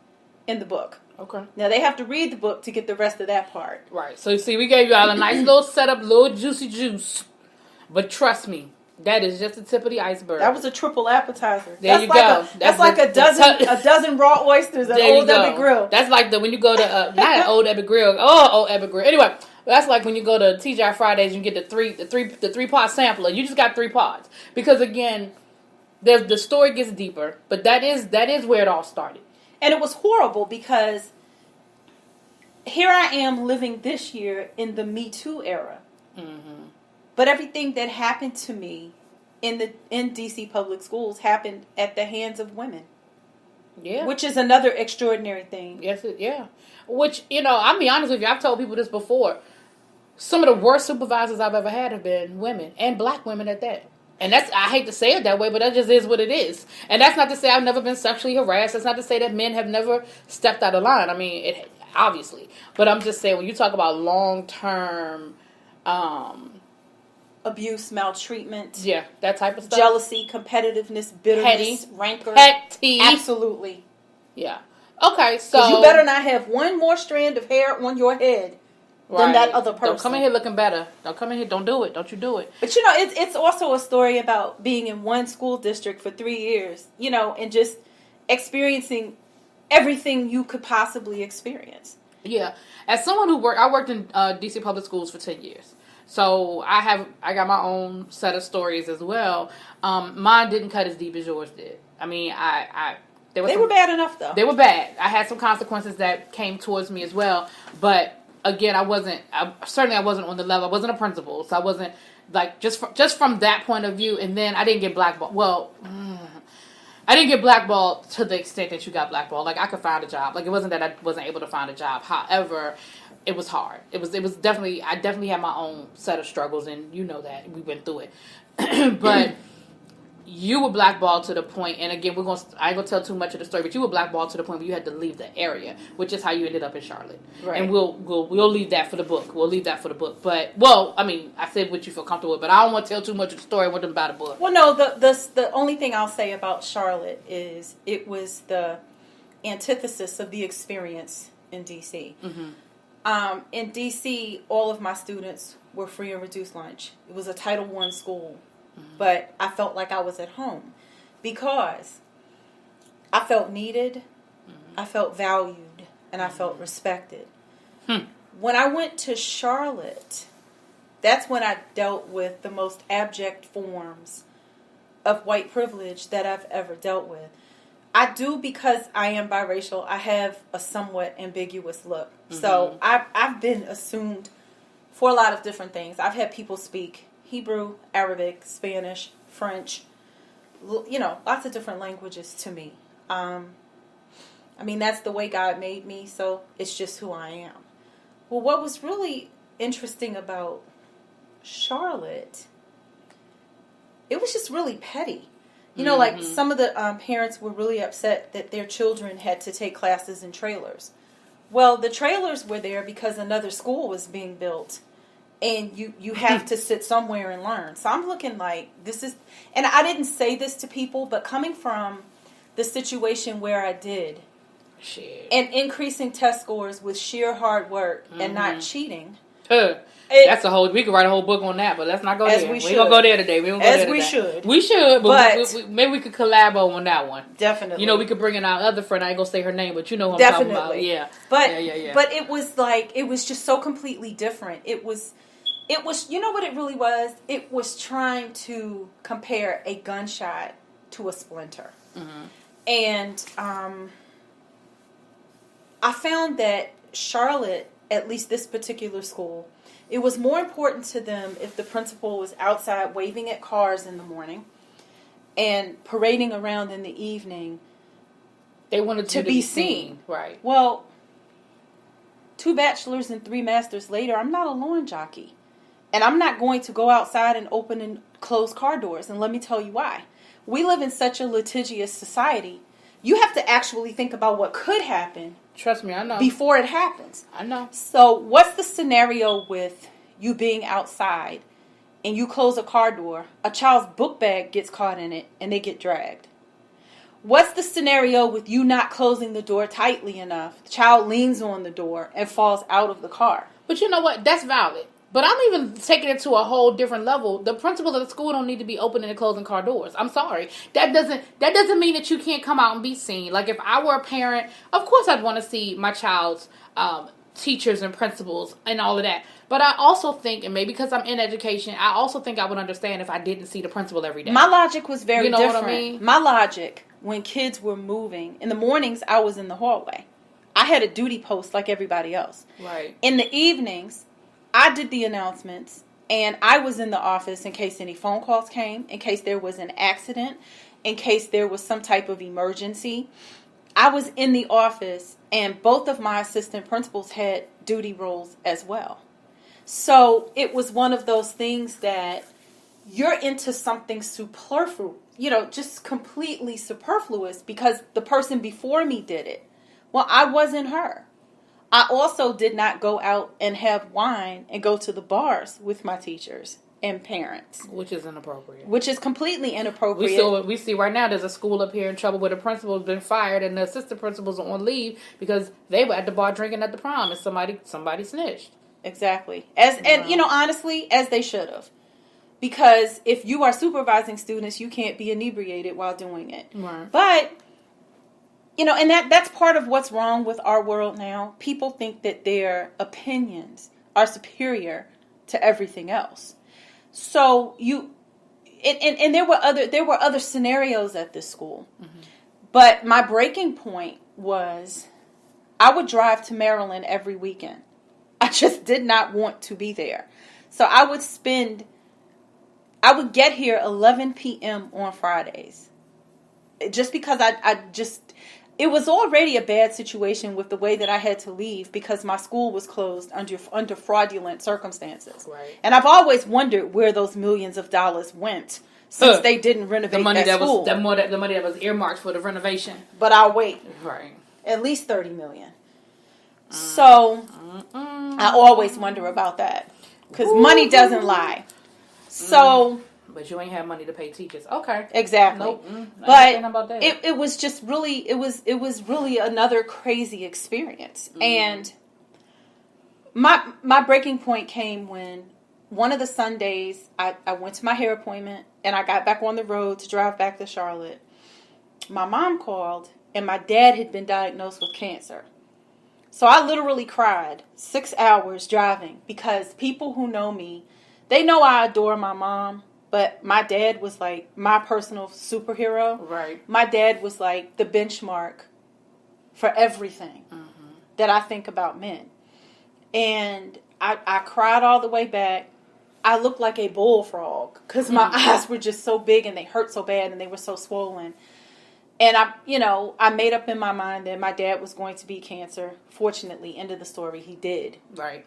in the book. Okay. Now, they have to read the book to get the rest of that part. Right. So, see, we gave you all a nice little setup, little juicy juice. But trust me, that is just the tip of the iceberg. That was a triple appetizer. There you go. That's like a dozen raw oysters at Old Ebby Grill. That's like when you go to, not at Old Ebby Grill. Oh, Old Ebby Grill. Anyway, that's like when you go to TGI Fridays and you get the three-pot sampler. You just got 3 pots. Because, again, the story gets deeper. But that is where it all started. And it was horrible because here I am living this year in the Me Too era. Mm-hmm. But everything that happened to me in DC public schools happened at the hands of women. Yeah. Which is another extraordinary thing. Yes, yeah. Which, I'll be honest with you, I've told people this before. Some of the worst supervisors I've ever had have been women, and black women at that. And I hate to say it that way, but that just is what it is. And that's not to say I've never been sexually harassed. That's not to say that men have never stepped out of line. I mean, it obviously. But I'm just saying, when you talk about long-term abuse, maltreatment. Yeah, that type of stuff. Jealousy, competitiveness, bitterness, rancor. Petty. Absolutely. Yeah. Okay, so... you better not have one more strand of hair on your head than that other person. Don't come in here looking better. Don't come in here. Don't do it. Don't you do it. But, it's also a story about being in one school district for 3 years, and just experiencing everything you could possibly experience. Yeah. As someone I worked in DC public schools for 10 years. So I got my own set of stories as well. Mine didn't cut as deep as yours did. I mean, they were bad enough though. They were bad. I had some consequences that came towards me as well. But again, I wasn't on the level. I wasn't a principal, so I wasn't like just from that point of view. And then I didn't get blackballed. Well, I didn't get blackballed to the extent that you got blackballed. Like I could find a job. Like it wasn't that I wasn't able to find a job. However, it was hard. It was definitely, I definitely had my own set of struggles, and you know that we went through it. But you were blackballed to the point, and again, I ain't gonna tell too much of the story, but you were blackballed to the point where you had to leave the area, which is how you ended up in Charlotte. Right. And we'll leave that for the book. We'll leave that for the book. But I mean, I said what you feel comfortable with, but I don't want to tell too much of the story. I want them about the book. Well, no, the only thing I'll say about Charlotte is it was the antithesis of the experience in DC. Mm-hmm. In DC, all of my students were free and reduced lunch. It was a Title I school. But I felt like I was at home because I felt needed, I felt valued, and I felt respected. When I went to Charlotte, that's when I dealt with the most abject forms of white privilege that I've ever dealt with. I do, because I am biracial, I have a somewhat ambiguous look. Mm-hmm. So I've been assumed for a lot of different things. I've had people speak Hebrew, Arabic, Spanish, French, lots of different languages to me. I mean, that's the way God made me, so it's just who I am. Well, what was really interesting about Charlotte, it was just really petty. Like some of the parents were really upset that their children had to take classes in trailers. Well, the trailers were there because another school was being built. And you have to sit somewhere and learn. So I'm looking like this is... And I didn't say this to people, but coming from the situation where I did... Shit. And increasing test scores with sheer hard work and not cheating... That's we could write a whole book on that, but let's not go there. We ain't gonna go there today. We should. We should, but maybe we could collab on that one. Definitely. We could bring in our other friend. I ain't gonna say her name, but you know what I'm talking about. Yeah. But it was just so completely different. It was, you know what it really was? It was trying to compare a gunshot to a splinter. Mm-hmm. And I found that Charlotte, at least this particular school, it was more important to them if the principal was outside waving at cars in the morning and parading around in the evening. They wanted to be seen. Right. Well, 2 bachelors and 3 masters later, I'm not a lawn jockey. And I'm not going to go outside and open and close car doors. And let me tell you why. We live in such a litigious society. You have to actually think about what could happen. Trust me, I know. Before it happens. I know. So what's the scenario with you being outside and you close a car door, a child's book bag gets caught in it, and they get dragged? What's the scenario with you not closing the door tightly enough? The child leans on the door and falls out of the car. But you know what? That's valid. But I'm even taking it to a whole different level. The principals of the school don't need to be opening and closing car doors. I'm sorry. That doesn't mean that you can't come out and be seen. Like, if I were a parent, of course I'd want to see my child's teachers and principals and all of that. But I also think, and maybe because I'm in education, I also think I would understand if I didn't see the principal every day. My logic was very different. You know what I mean? My logic, when kids were moving, in the mornings I was in the hallway. I had a duty post like everybody else. Right. In the evenings, I did the announcements, and I was in the office in case any phone calls came, in case there was an accident, in case there was some type of emergency. I was in the office, and both of my assistant principals had duty roles as well. So it was one of those things that you're into something superfluous, just completely superfluous because the person before me did it. Well, I wasn't her. I also did not go out and have wine and go to the bars with my teachers and parents. Which is inappropriate. Which is completely inappropriate. We see right now there's a school up here in trouble where the principal's been fired and the assistant principals are on leave because they were at the bar drinking at the prom and somebody snitched. Exactly. Honestly, as they should have. Because if you are supervising students, you can't be inebriated while doing it. Right. But and that's part of what's wrong with our world now. People think that their opinions are superior to everything else. So there were other scenarios at this school. Mm-hmm. But my breaking point was I would drive to Maryland every weekend. I just did not want to be there. So I would get here 11 p.m. on Fridays. Just because it was already a bad situation with the way that I had to leave because my school was closed under fraudulent circumstances. Right. And I've always wondered where those millions of dollars went since they didn't renovate that school. The money that was earmarked for the renovation. But I'll wait. Right. At least $30 million. So I always wonder about that because money doesn't lie. So. But you ain't have money to pay teachers. Okay. Exactly. Nope. But about that. It was just really, it was really another crazy experience. Mm. And my breaking point came when one of the Sundays I went to my hair appointment and I got back on the road to drive back to Charlotte. My mom called and my dad had been diagnosed with cancer. So I literally cried 6 hours driving because people who know me, they know I adore my mom. But my dad was like my personal superhero. Right. My dad was like the benchmark for everything that I think about men. And I cried all the way back. I looked like a bullfrog because my eyes were just so big and they hurt so bad and they were so swollen. And I made up in my mind that my dad was going to be cancer. Fortunately, end of the story, he did. Right.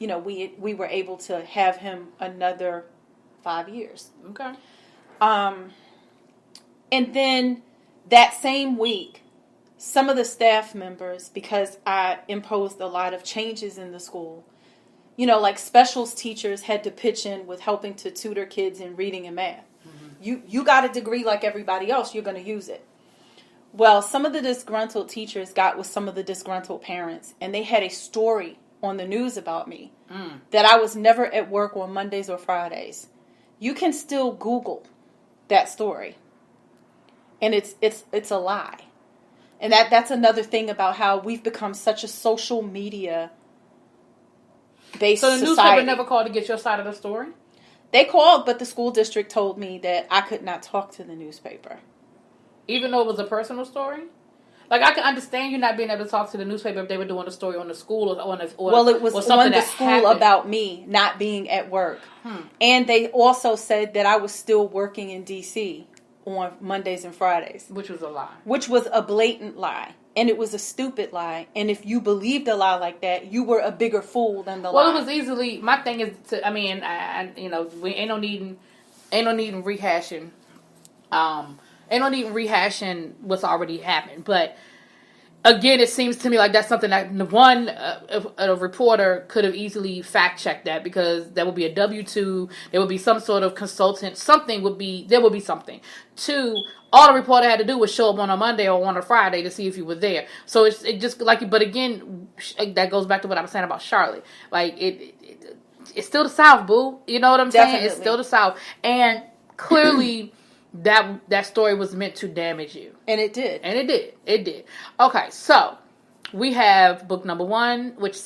We were able to have him another 5 years. Okay. And then that same week, some of the staff members, because I imposed a lot of changes in the school, like specials teachers had to pitch in with helping to tutor kids in reading and math. Mm-hmm. You got a degree like everybody else, you're going to use it. Well, some of the disgruntled teachers got with some of the disgruntled parents, and they had a story on the news about me that I was never at work on Mondays or Fridays. You can still Google that story. And it's a lie. And that's another thing about how we've become such a social media based society. So the newspaper never called to get your side of the story? They called, but the school district told me that I could not talk to the newspaper. Even though it was a personal story? Like, I can understand you not being able to talk to the newspaper if they were doing a story on the school or it was on the school about me not being at work. And they also said that I was still working in D.C. on Mondays and Fridays. Which was a lie. Which was a blatant lie. and it was a stupid lie. And if you believed a lie like that, you were a bigger fool than the lie. Well, it was easily. My thing is, we ain't no needing rehashing. Ain't no needing rehashing what's already happened. But again, it seems to me like that's something that a reporter could have easily fact checked that, because there would be a W-2, there would be some sort of consultant, there would be something. 2, all the reporter had to do was show up on a Monday or on a Friday to see if you were there. So it just like, but again, that goes back to what I was saying about Charlotte. Like it's still the South, boo. You know what I'm saying? It's still the South, and clearly. That story was meant to damage you. And it did. It did. Okay, so we have book number 1, which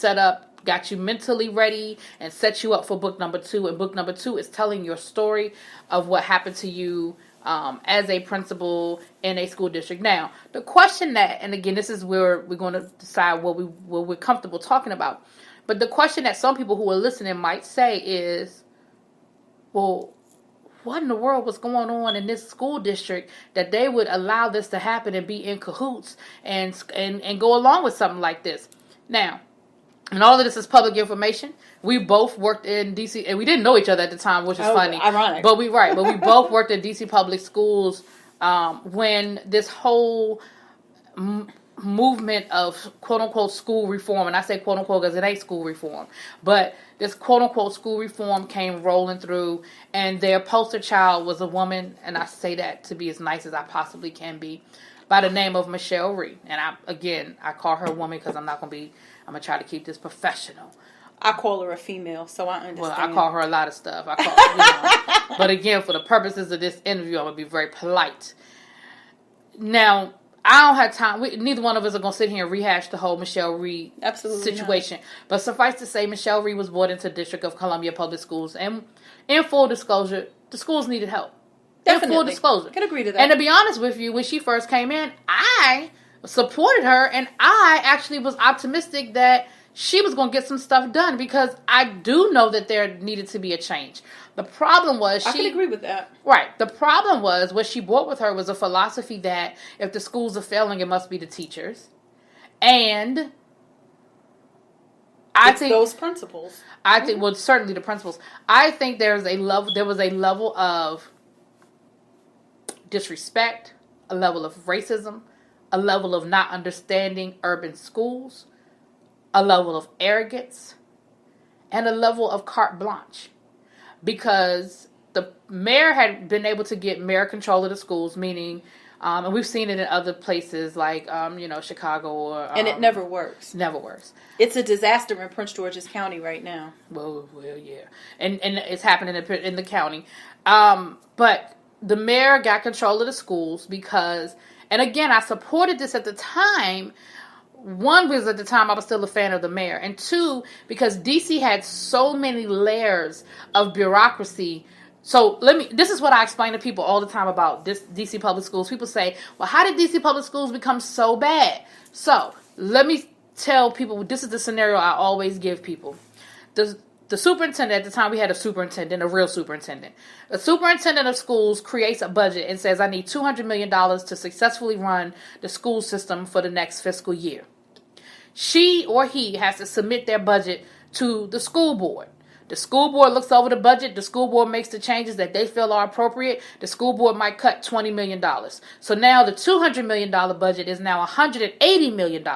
got you mentally ready and set you up for book number 2. And book number 2 is telling your story of what happened to you as a principal in a school district. Now, the question and again, this is where we're going to decide what we're comfortable talking about. But the question that some people who are listening might say is, well, what in the world was going on in this school district that they would allow this to happen and be in cahoots and go along with something like this? Now, and all of this is public information. We both worked in DC, and we didn't know each other at the time, which is funny. Ironic. But we both worked in DC public schools when this whole movement of quote-unquote school reform, and I say quote-unquote because it ain't school reform, but this quote-unquote school reform came rolling through, and their poster child was a woman, and I say that to be as nice as I possibly can be, by the name of Michelle Rhee. And I call her a woman because I'm going to try to keep this professional. I call her a female, so I understand. Well, I call her a lot of stuff. But again, for the purposes of this interview, I'm going to be very polite. Now, I don't have time. Neither one of us are going to sit here and rehash the whole Michelle Rhee situation. Not. But suffice to say, Michelle Rhee was brought into the District of Columbia Public Schools. And in full disclosure, the schools needed help. Definitely. In full disclosure. Can agree to that. And to be honest with you, when she first came in, I supported her. And I actually was optimistic that she was going to get some stuff done, because I do know that there needed to be a change. The problem was I can agree with that. Right. The problem was what she brought with her was a philosophy that if the schools are failing, it must be the teachers. And I think those principals. I think well, certainly the principals. I think there was a level of disrespect, a level of racism, a level of not understanding urban schools, a level of arrogance, and a level of carte blanche. Because the mayor had been able to get mayor control of the schools, meaning, and we've seen it in other places like, Chicago or... and it never works. Never works. It's a disaster in Prince George's County right now. Well, yeah. And it's happening in the county. But the mayor got control of the schools because, and again, I supported this at the time. 1, because at the time I was still a fan of the mayor. And 2, because DC had so many layers of bureaucracy. So this is what I explain to people all the time about this DC public schools. People say, well, how did DC public schools become so bad? So let me tell people, this is the scenario I always give people. The superintendent, at the time we had a real superintendent. The superintendent of schools creates a budget and says, I need $200 million to successfully run the school system for the next fiscal year. She or he has to submit their budget to the school board. The school board looks over the budget. The school board makes the changes that they feel are appropriate. The school board might cut $20 million. So now the $200 million budget is now $180 million.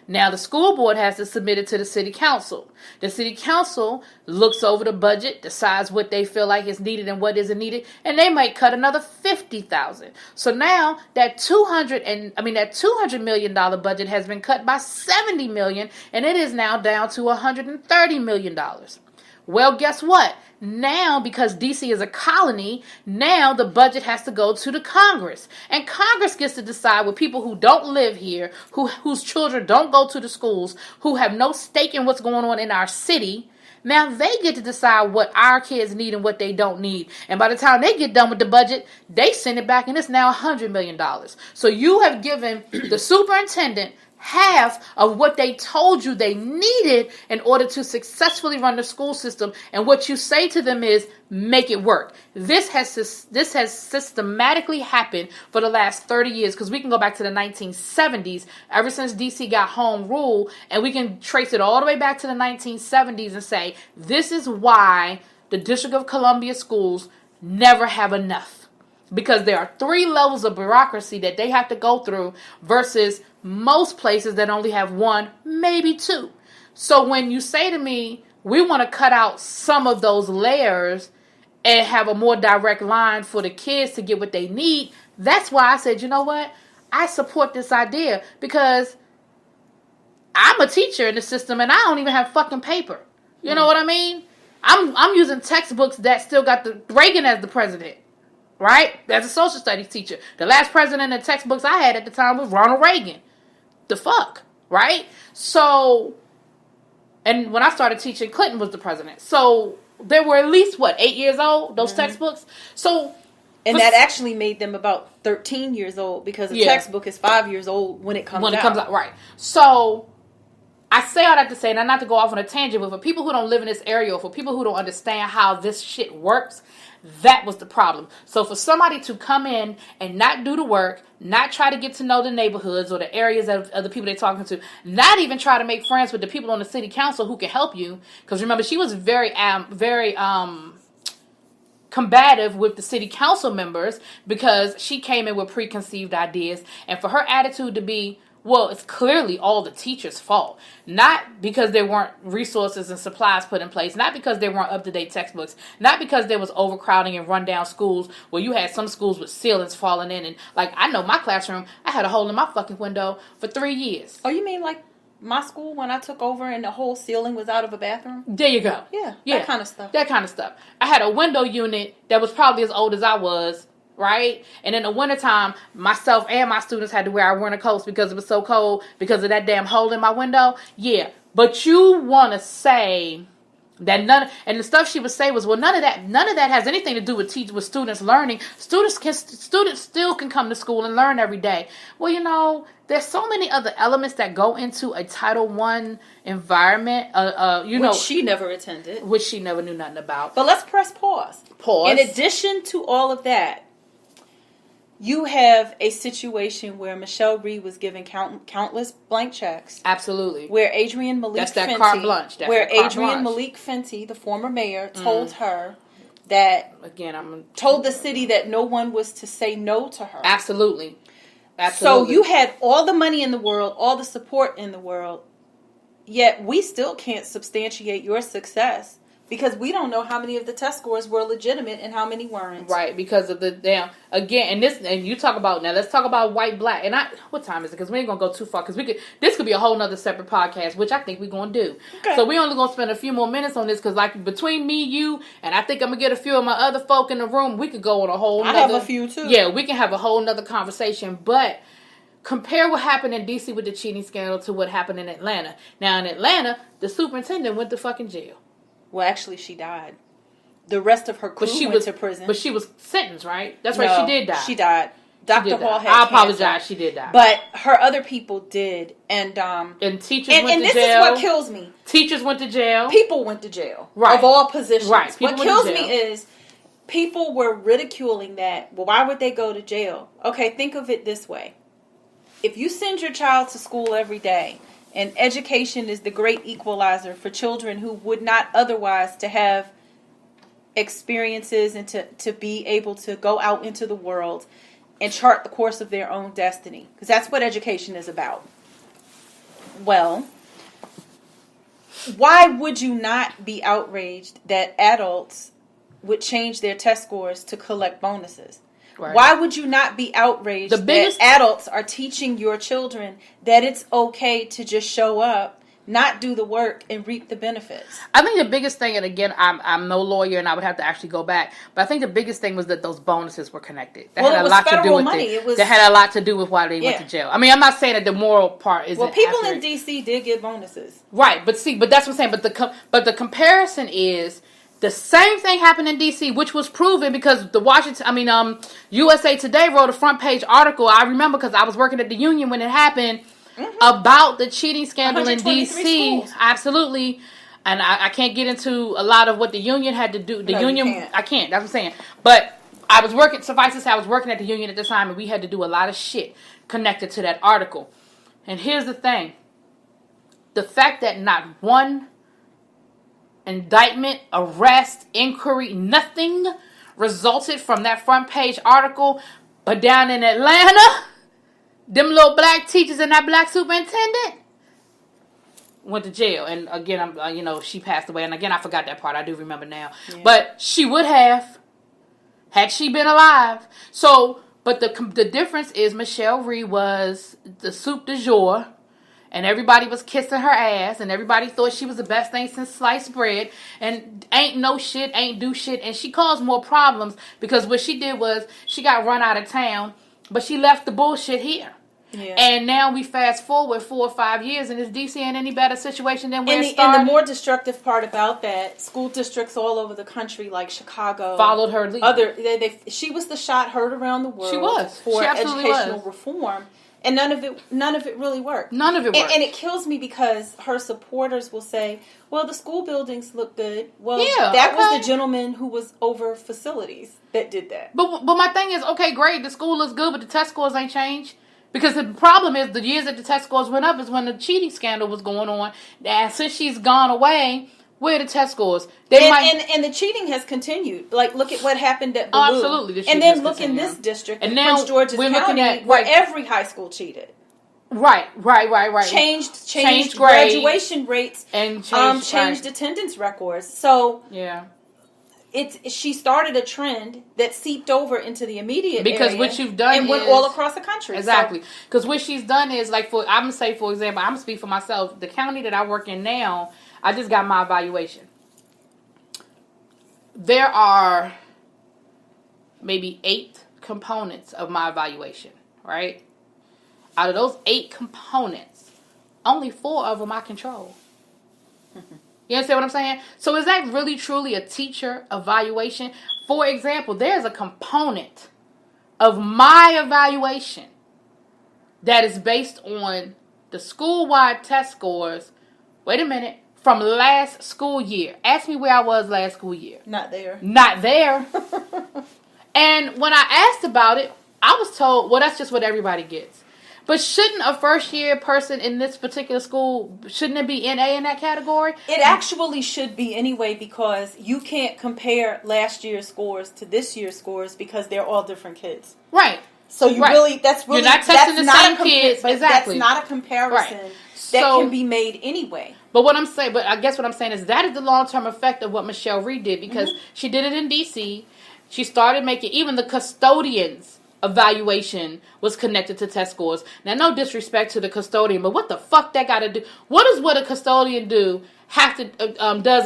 Now the school board has to submit it to the city council. The city council looks over the budget, decides what they feel like is needed and what isn't needed, and they might cut another $50,000. So now that $200 million budget has been cut by $70 million, and it is now down to $130 million. Well, guess what? Now, because DC is a colony, now the budget has to go to the Congress. And Congress gets to decide with people who don't live here, whose children don't go to the schools, who have no stake in what's going on in our city. Now they get to decide what our kids need and what they don't need. And by the time they get done with the budget, they send it back and it's now $100 million. So you have given the superintendent half of what they told you they needed in order to successfully run the school system. And what you say to them is, make it work. This has systematically happened for the last 30 years, because we can go back to the 1970s, ever since DC got home rule, and we can trace it all the way back to the 1970s and say, this is why the District of Columbia schools never have enough. Because there are 3 levels of bureaucracy that they have to go through versus most places that only have 1, maybe 2. So when you say to me, we want to cut out some of those layers and have a more direct line for the kids to get what they need, that's why I said, you know what? I support this idea, because I'm a teacher in the system and I don't even have fucking paper. You know what I mean? I'm using textbooks that still got the Reagan as the president. Right? As a social studies teacher. The last president in the textbooks I had at the time was Ronald Reagan. The fuck? Right? So, and when I started teaching, Clinton was the president. So, they were at least, 8 years old? Those textbooks? So, and that actually made them about 13 years old, because a textbook is 5 years old when it comes out. Right. So, I say all that to say, and not to go off on a tangent, but for people who don't live in this area, or for people who don't understand how this shit works, that was the problem. So for somebody to come in and not do the work, not try to get to know the neighborhoods or the areas of the people they're talking to, not even try to make friends with the people on the city council who can help you, because remember, she was very combative with the city council members, because she came in with preconceived ideas, and for her attitude to be, well, it's clearly all the teachers' fault. Not because there weren't resources and supplies put in place. Not because there weren't up-to-date textbooks. Not because there was overcrowding and rundown schools where you had some schools with ceilings falling in. And, I know my classroom, I had a hole in my fucking window for 3 years. Oh, you mean like my school when I took over and the whole ceiling was out of a bathroom? There you go. Yeah, that kind of stuff. That kind of stuff. I had a window unit that was probably as old as I was. Right? And in the wintertime, myself and my students had to wear our winter coats because it was so cold because of that damn hole in my window. Yeah. But you want to say that and the stuff she would say was, well, none of that has anything to do with students learning. Students still can come to school and learn every day. Well, there's so many other elements that go into a Title I environment, which she never attended. Which she never knew nothing about. But let's press pause. In addition to all of that, you have a situation where Michelle Reed was given countless blank checks. Absolutely. Where Adrienne Malik That's that carte blanche. Malik Fenty, the former mayor, told her that... Again, told the city that no one was to say no to her. Absolutely. So you had all the money in the world, all the support in the world, yet we still can't substantiate your success. Because we don't know how many of the test scores were legitimate and how many weren't. Right, because of the damn, again, and you talk about, now let's talk about white, black, and what time is it? Because we ain't going to go too far, because this could be a whole nother separate podcast, which I think we're going to do. Okay. So we only going to spend a few more minutes on this, because between me, you, and I think I'm going to get a few of my other folk in the room, we could go on a whole nother. I have a few too. Yeah, we can have a whole nother conversation, but compare what happened in D.C. with the cheating scandal to what happened in Atlanta. Now in Atlanta, the superintendent went to fucking jail. Well, actually, she died. The rest of her crew went to prison. But she was sentenced, right? That's right, she did die. She died. Dr. Hall had I apologize, she did die. But her other people did. And teachers went to jail. And this is what kills me. Teachers went to jail. People went to jail. Right. Of all positions. Right. What kills me is people were ridiculing that. Well, why would they go to jail? Okay, think of it this way. If you send your child to school every day, and education is the great equalizer for children who would not otherwise to have experiences and to be able to go out into the world and chart the course of their own destiny. Because that's what education is about. Well, why would you not be outraged that adults would change their test scores to collect bonuses? Right. Why would you not be outraged that adults are teaching your children that it's okay to just show up, not do the work, and reap the benefits? I think the biggest thing, and again, I'm no lawyer, and I would have to actually go back, but I think the biggest thing was that those bonuses were connected. That had a lot to do with it. That had a lot to do with why they went to jail. I mean, I'm not saying that the moral part isn't people accurate. in D.C. did get bonuses. Right, but that's what I'm saying. But the comparison is, the same thing happened in D.C., which was proven because USA Today wrote a front page article. I remember because I was working at the union when it happened. about the cheating scandal in D.C. schools. Absolutely. And I can't get into a lot of what the union had to do. The union, you can't. I can't. That's what I'm saying. But I was working, suffice to say, I was working at the union at the time, and we had to do a lot of shit connected to that article. And here's the thing. The fact that not one indictment, arrest, inquiry, nothing resulted from that front page article, but down in Atlanta, them little black teachers and that black superintendent went to jail. And again, she passed away. And again, I forgot that part. I do remember now. Yeah. But she would have, had she been alive. So, but the difference is Michelle Rhee was the soup du jour. And everybody was kissing her ass. And everybody thought she was the best thing since sliced bread. And ain't no shit, ain't do shit. And she caused more problems. Because what she did was, she got run out of town. But she left the bullshit here. Yeah. And now we fast forward 4 or 5 years, and is DC in any better situation than where it started? And the more destructive part about that, school districts all over the country, like Chicago, followed her lead. She was the shot heard around the world. She was for educational reform, and none of it really worked. None of it worked, and it kills me because her supporters will say, "Well, the school buildings look good." Well, that was the gentleman who was over facilities that did that. But my thing is, okay, great, the school looks good, but the test scores ain't changed. Because the problem is, the years that the test scores went up is when the cheating scandal was going on. And since she's gone away, where are the test scores? And the cheating has continued. Like, look at what happened at Ballou. Absolutely. And then look in this district, in Prince George's County, where every high school cheated. Right. Changed graduation rates. And changed attendance records. So... yeah. She started a trend that seeped over into the immediate because what you've done and went all across the country. Exactly. Because what she's done is, like, I'm going to say, for example, I'm going to speak for myself. The county that I work in now, I just got my evaluation. There are maybe 8 components of my evaluation, right? Out of those 8 components, only 4 of them I control. You understand what I'm saying? So is that really truly a teacher evaluation? For example, there's a component of my evaluation that is based on the school-wide test scores. Wait a minute. From last school year. Ask me where I was last school year. Not there. And when I asked about it, I was told, well, that's just what everybody gets. But shouldn't a first-year person in this particular school, shouldn't it be NA in that category? It actually should be anyway, because you can't compare last year's scores to this year's scores because they're all different kids. Right. So you're not testing the same kids. Exactly. That's not a comparison that can be made anyway. But I guess what I'm saying is that is the long-term effect of what Michelle Rhee did, because she did it in D.C. She started making even the custodians' evaluation was connected to test scores. Now, no disrespect to the custodian, but what the fuck that got to do? What does what a custodian does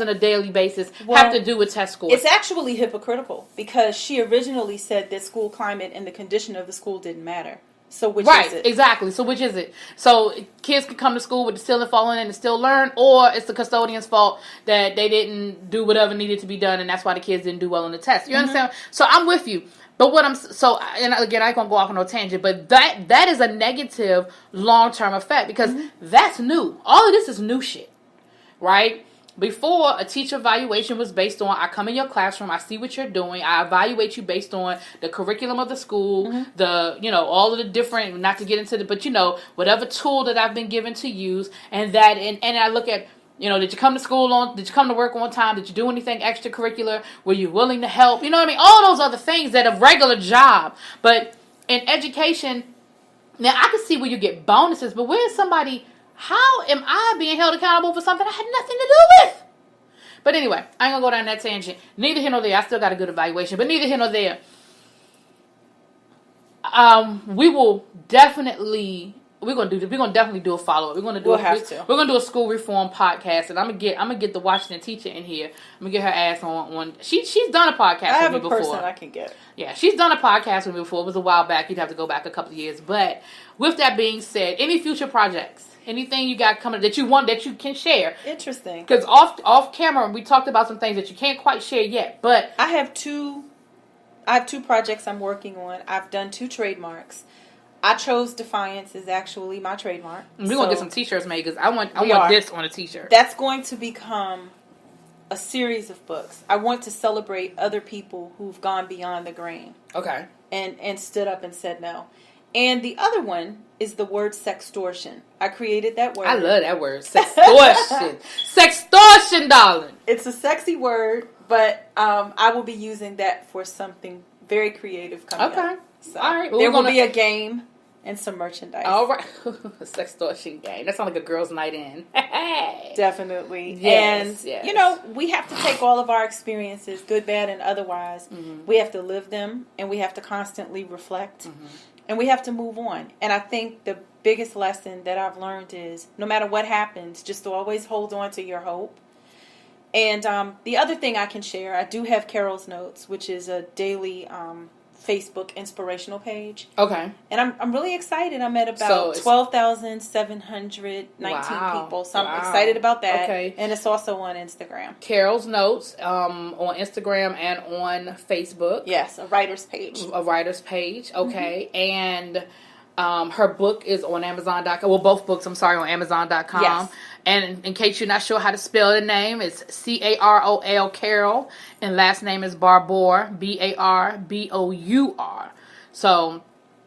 on a daily basis have to do with test scores? It's actually hypocritical, because she originally said that school climate and the condition of the school didn't matter. So which is it? Exactly. So which is it? So kids can come to school with the ceiling falling in and still learn, or it's the custodian's fault that they didn't do whatever needed to be done, and that's why the kids didn't do well on the test. You understand? So I'm with you. But and again, I ain't gonna go off on no tangent, but that is a negative long-term effect, because that's new. All of this is new shit, right? Before, a teacher evaluation was based on, I come in your classroom, I see what you're doing, I evaluate you based on the curriculum of the school, all of the different, not to get into but whatever tool that I've been given to use, and I look at, did you come to school did you come to work on time? Did you do anything extracurricular? Were you willing to help? You know what I mean? All those other things that a regular job. But in education, now I can see where you get bonuses, but where's somebody, how am I being held accountable for something I had nothing to do with? But anyway, I ain't gonna go down that tangent. Neither here nor there. I still got a good evaluation, but neither here nor there. We're gonna definitely do a follow up. We're gonna do a school reform podcast, and I'm gonna get the Washington teacher in here. I'm gonna get her ass on. She's done a podcast with me before. I have a person I can get. Yeah, she's done a podcast with me before. It was a while back. You'd have to go back a couple of years. But with that being said, any future projects, anything you got coming that you can share? Interesting. Because off camera, we talked about some things that you can't quite share yet. But I have two projects I'm working on. I've done 2 trademarks. I chose Defiance is actually my trademark. We're going to get some t-shirts made because I want this on a t-shirt. That's going to become a series of books. I want to celebrate other people who've gone beyond the grain. Okay. And stood up and said no. And the other one is the word sextortion. I created that word. I love that word. Sextortion. Sextortion, darling. It's a sexy word, but I will be using that for something very creative coming up. Okay. So all right. Well, there will be a game and some merchandise. All right. Sextortion game. That sounds like a girl's night in. Definitely. Yes, and, you know, we have to take all of our experiences, good, bad, and otherwise. Mm-hmm. We have to live them, and we have to constantly reflect. Mm-hmm. And we have to move on. And I think the biggest lesson that I've learned is no matter what happens, just to always hold on to your hope. And the other thing I can share, I do have Carol's Notes, which is a daily Facebook inspirational page. Okay. And I'm really excited. I'm at about 12,719 people. So I'm excited about that. Okay. And it's also on Instagram. Carol's Notes on Instagram and on Facebook. Yes, a writer's page. A writer's page. Okay. Mm-hmm. And her book is on Amazon.com. Well, both books, I'm sorry, on Amazon.com. Yes. And in case you're not sure how to spell the name, it's Carol, Carol, and last name is Barbour, Barbour. So,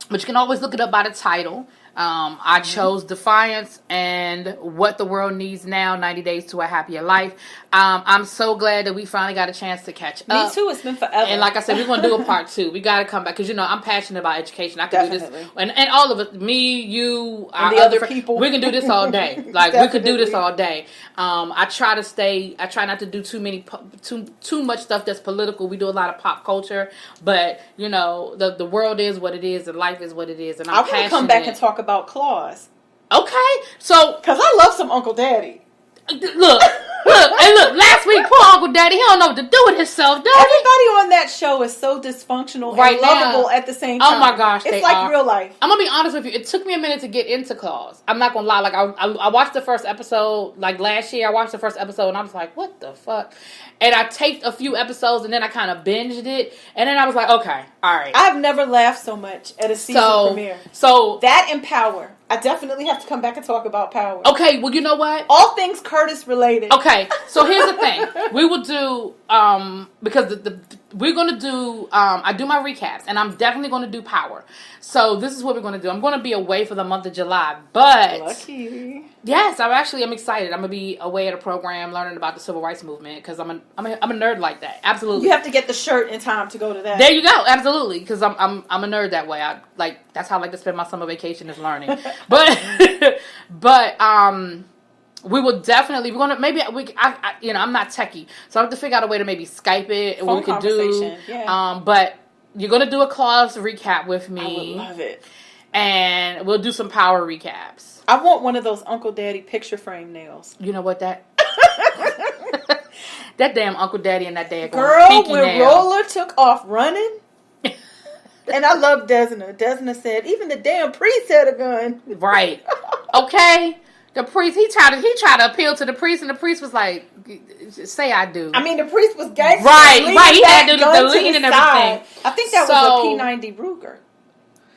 but you can always look it up by the title. I chose Defiance and What the World Needs Now, 90 Days to a Happier Life. I'm so glad that we finally got a chance to catch up. Me too. It's been forever. And like I said, we're going to do a part 2. We got to come back because, you know, I'm passionate about education. I can do this. And all of us, me, you, and the other people. We can do this all day. Like, we could do this all day. I try not to do too much stuff that's political. We do a lot of pop culture. But, you know, the world is what it is and life is what it is. And I'm passionate. I want to come back and talk about Claus. Okay, so because I love some Uncle Daddy. Look, last week, poor Uncle Daddy, he don't know what to do with himself, does Everybody on that show is so dysfunctional and lovable at the same time. Oh my gosh, it's like real life. I'm gonna be honest with you. It took me a minute to get into Claus. I'm not gonna lie. Like I watched the first episode like last year. I watched the first episode and I was like, what the fuck? And I taped a few episodes and then I kind of binged it. And then I was like, okay, all right. I've never laughed so much at a season premiere. So that and Power. I definitely have to come back and talk about Power. Okay, well, you know what? All things Curtis related. Okay, so here's the thing. We will do, because we're going to do, I do my recaps, and I'm definitely going to do Power. So this is what we're going to do. I'm going to be away for the month of July, but... Lucky. Yes, I'm excited. I'm going to be away at a program learning about the civil rights movement, because I'm a nerd like that. Absolutely. You have to get the shirt in time to go to that. There you go. Absolutely, because I'm a nerd that way. That's how I like to spend my summer vacation is learning. But we will definitely. We're gonna maybe I'm not techie, so I have to figure out a way to maybe Skype it and what we could do. Yeah. But you're gonna do a Claus recap with me. I would love it. And we'll do some Power recaps. I want one of those Uncle Daddy picture frame nails. You know what that? That damn Uncle Daddy and that damn girl pinky when nail. Roller took off running. And I love Desna. Desna said, even the damn priest had a gun. Right. Okay. The priest, he tried to appeal to the priest, and the priest was like, say I do. I mean, the priest was gangster. Right. He had the lean and everything. I think that was a P90 Ruger.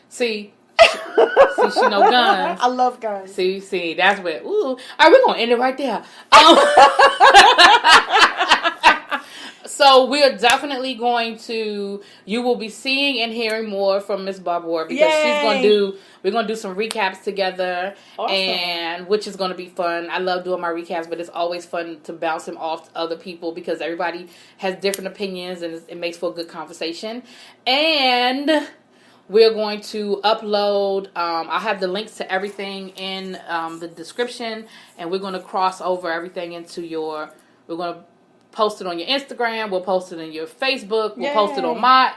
See, she know guns. I love guns. See, that's what, ooh. All right, we're going to end it right there. So we're definitely going to, you will be seeing and hearing more from Miss Barbour because we're going to do some recaps together. Awesome. And which is going to be fun. I love doing my recaps, but it's always fun to bounce them off to other people because everybody has different opinions and it makes for a good conversation. And we're going to upload, I have the links to everything in the description, and we're going to cross over everything into we're going to post it on your Instagram. We'll post it on your Facebook. We'll post it on my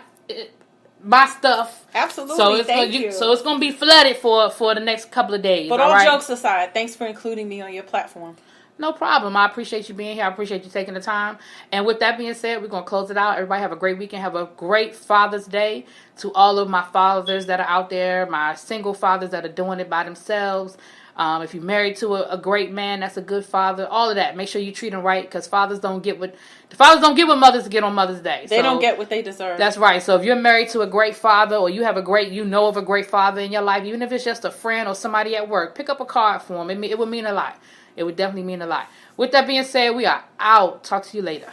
stuff. Absolutely. So it's Thank you. So it's going to be flooded for the next couple of days. But all jokes aside, thanks for including me on your platform. No problem. I appreciate you being here. I appreciate you taking the time. And with that being said, we're going to close it out. Everybody have a great weekend. Have a great Father's Day to all of my fathers that are out there, my single fathers that are doing it by themselves. If you're married to a great man, that's a good father. All of that. Make sure you treat them right, because fathers don't get what mothers get on Mother's Day. They don't get what they deserve. That's right. So if you're married to a great father, or you have a great father in your life, even if it's just a friend or somebody at work, pick up a card for him. It would mean a lot. It would definitely mean a lot. With that being said, we are out. Talk to you later.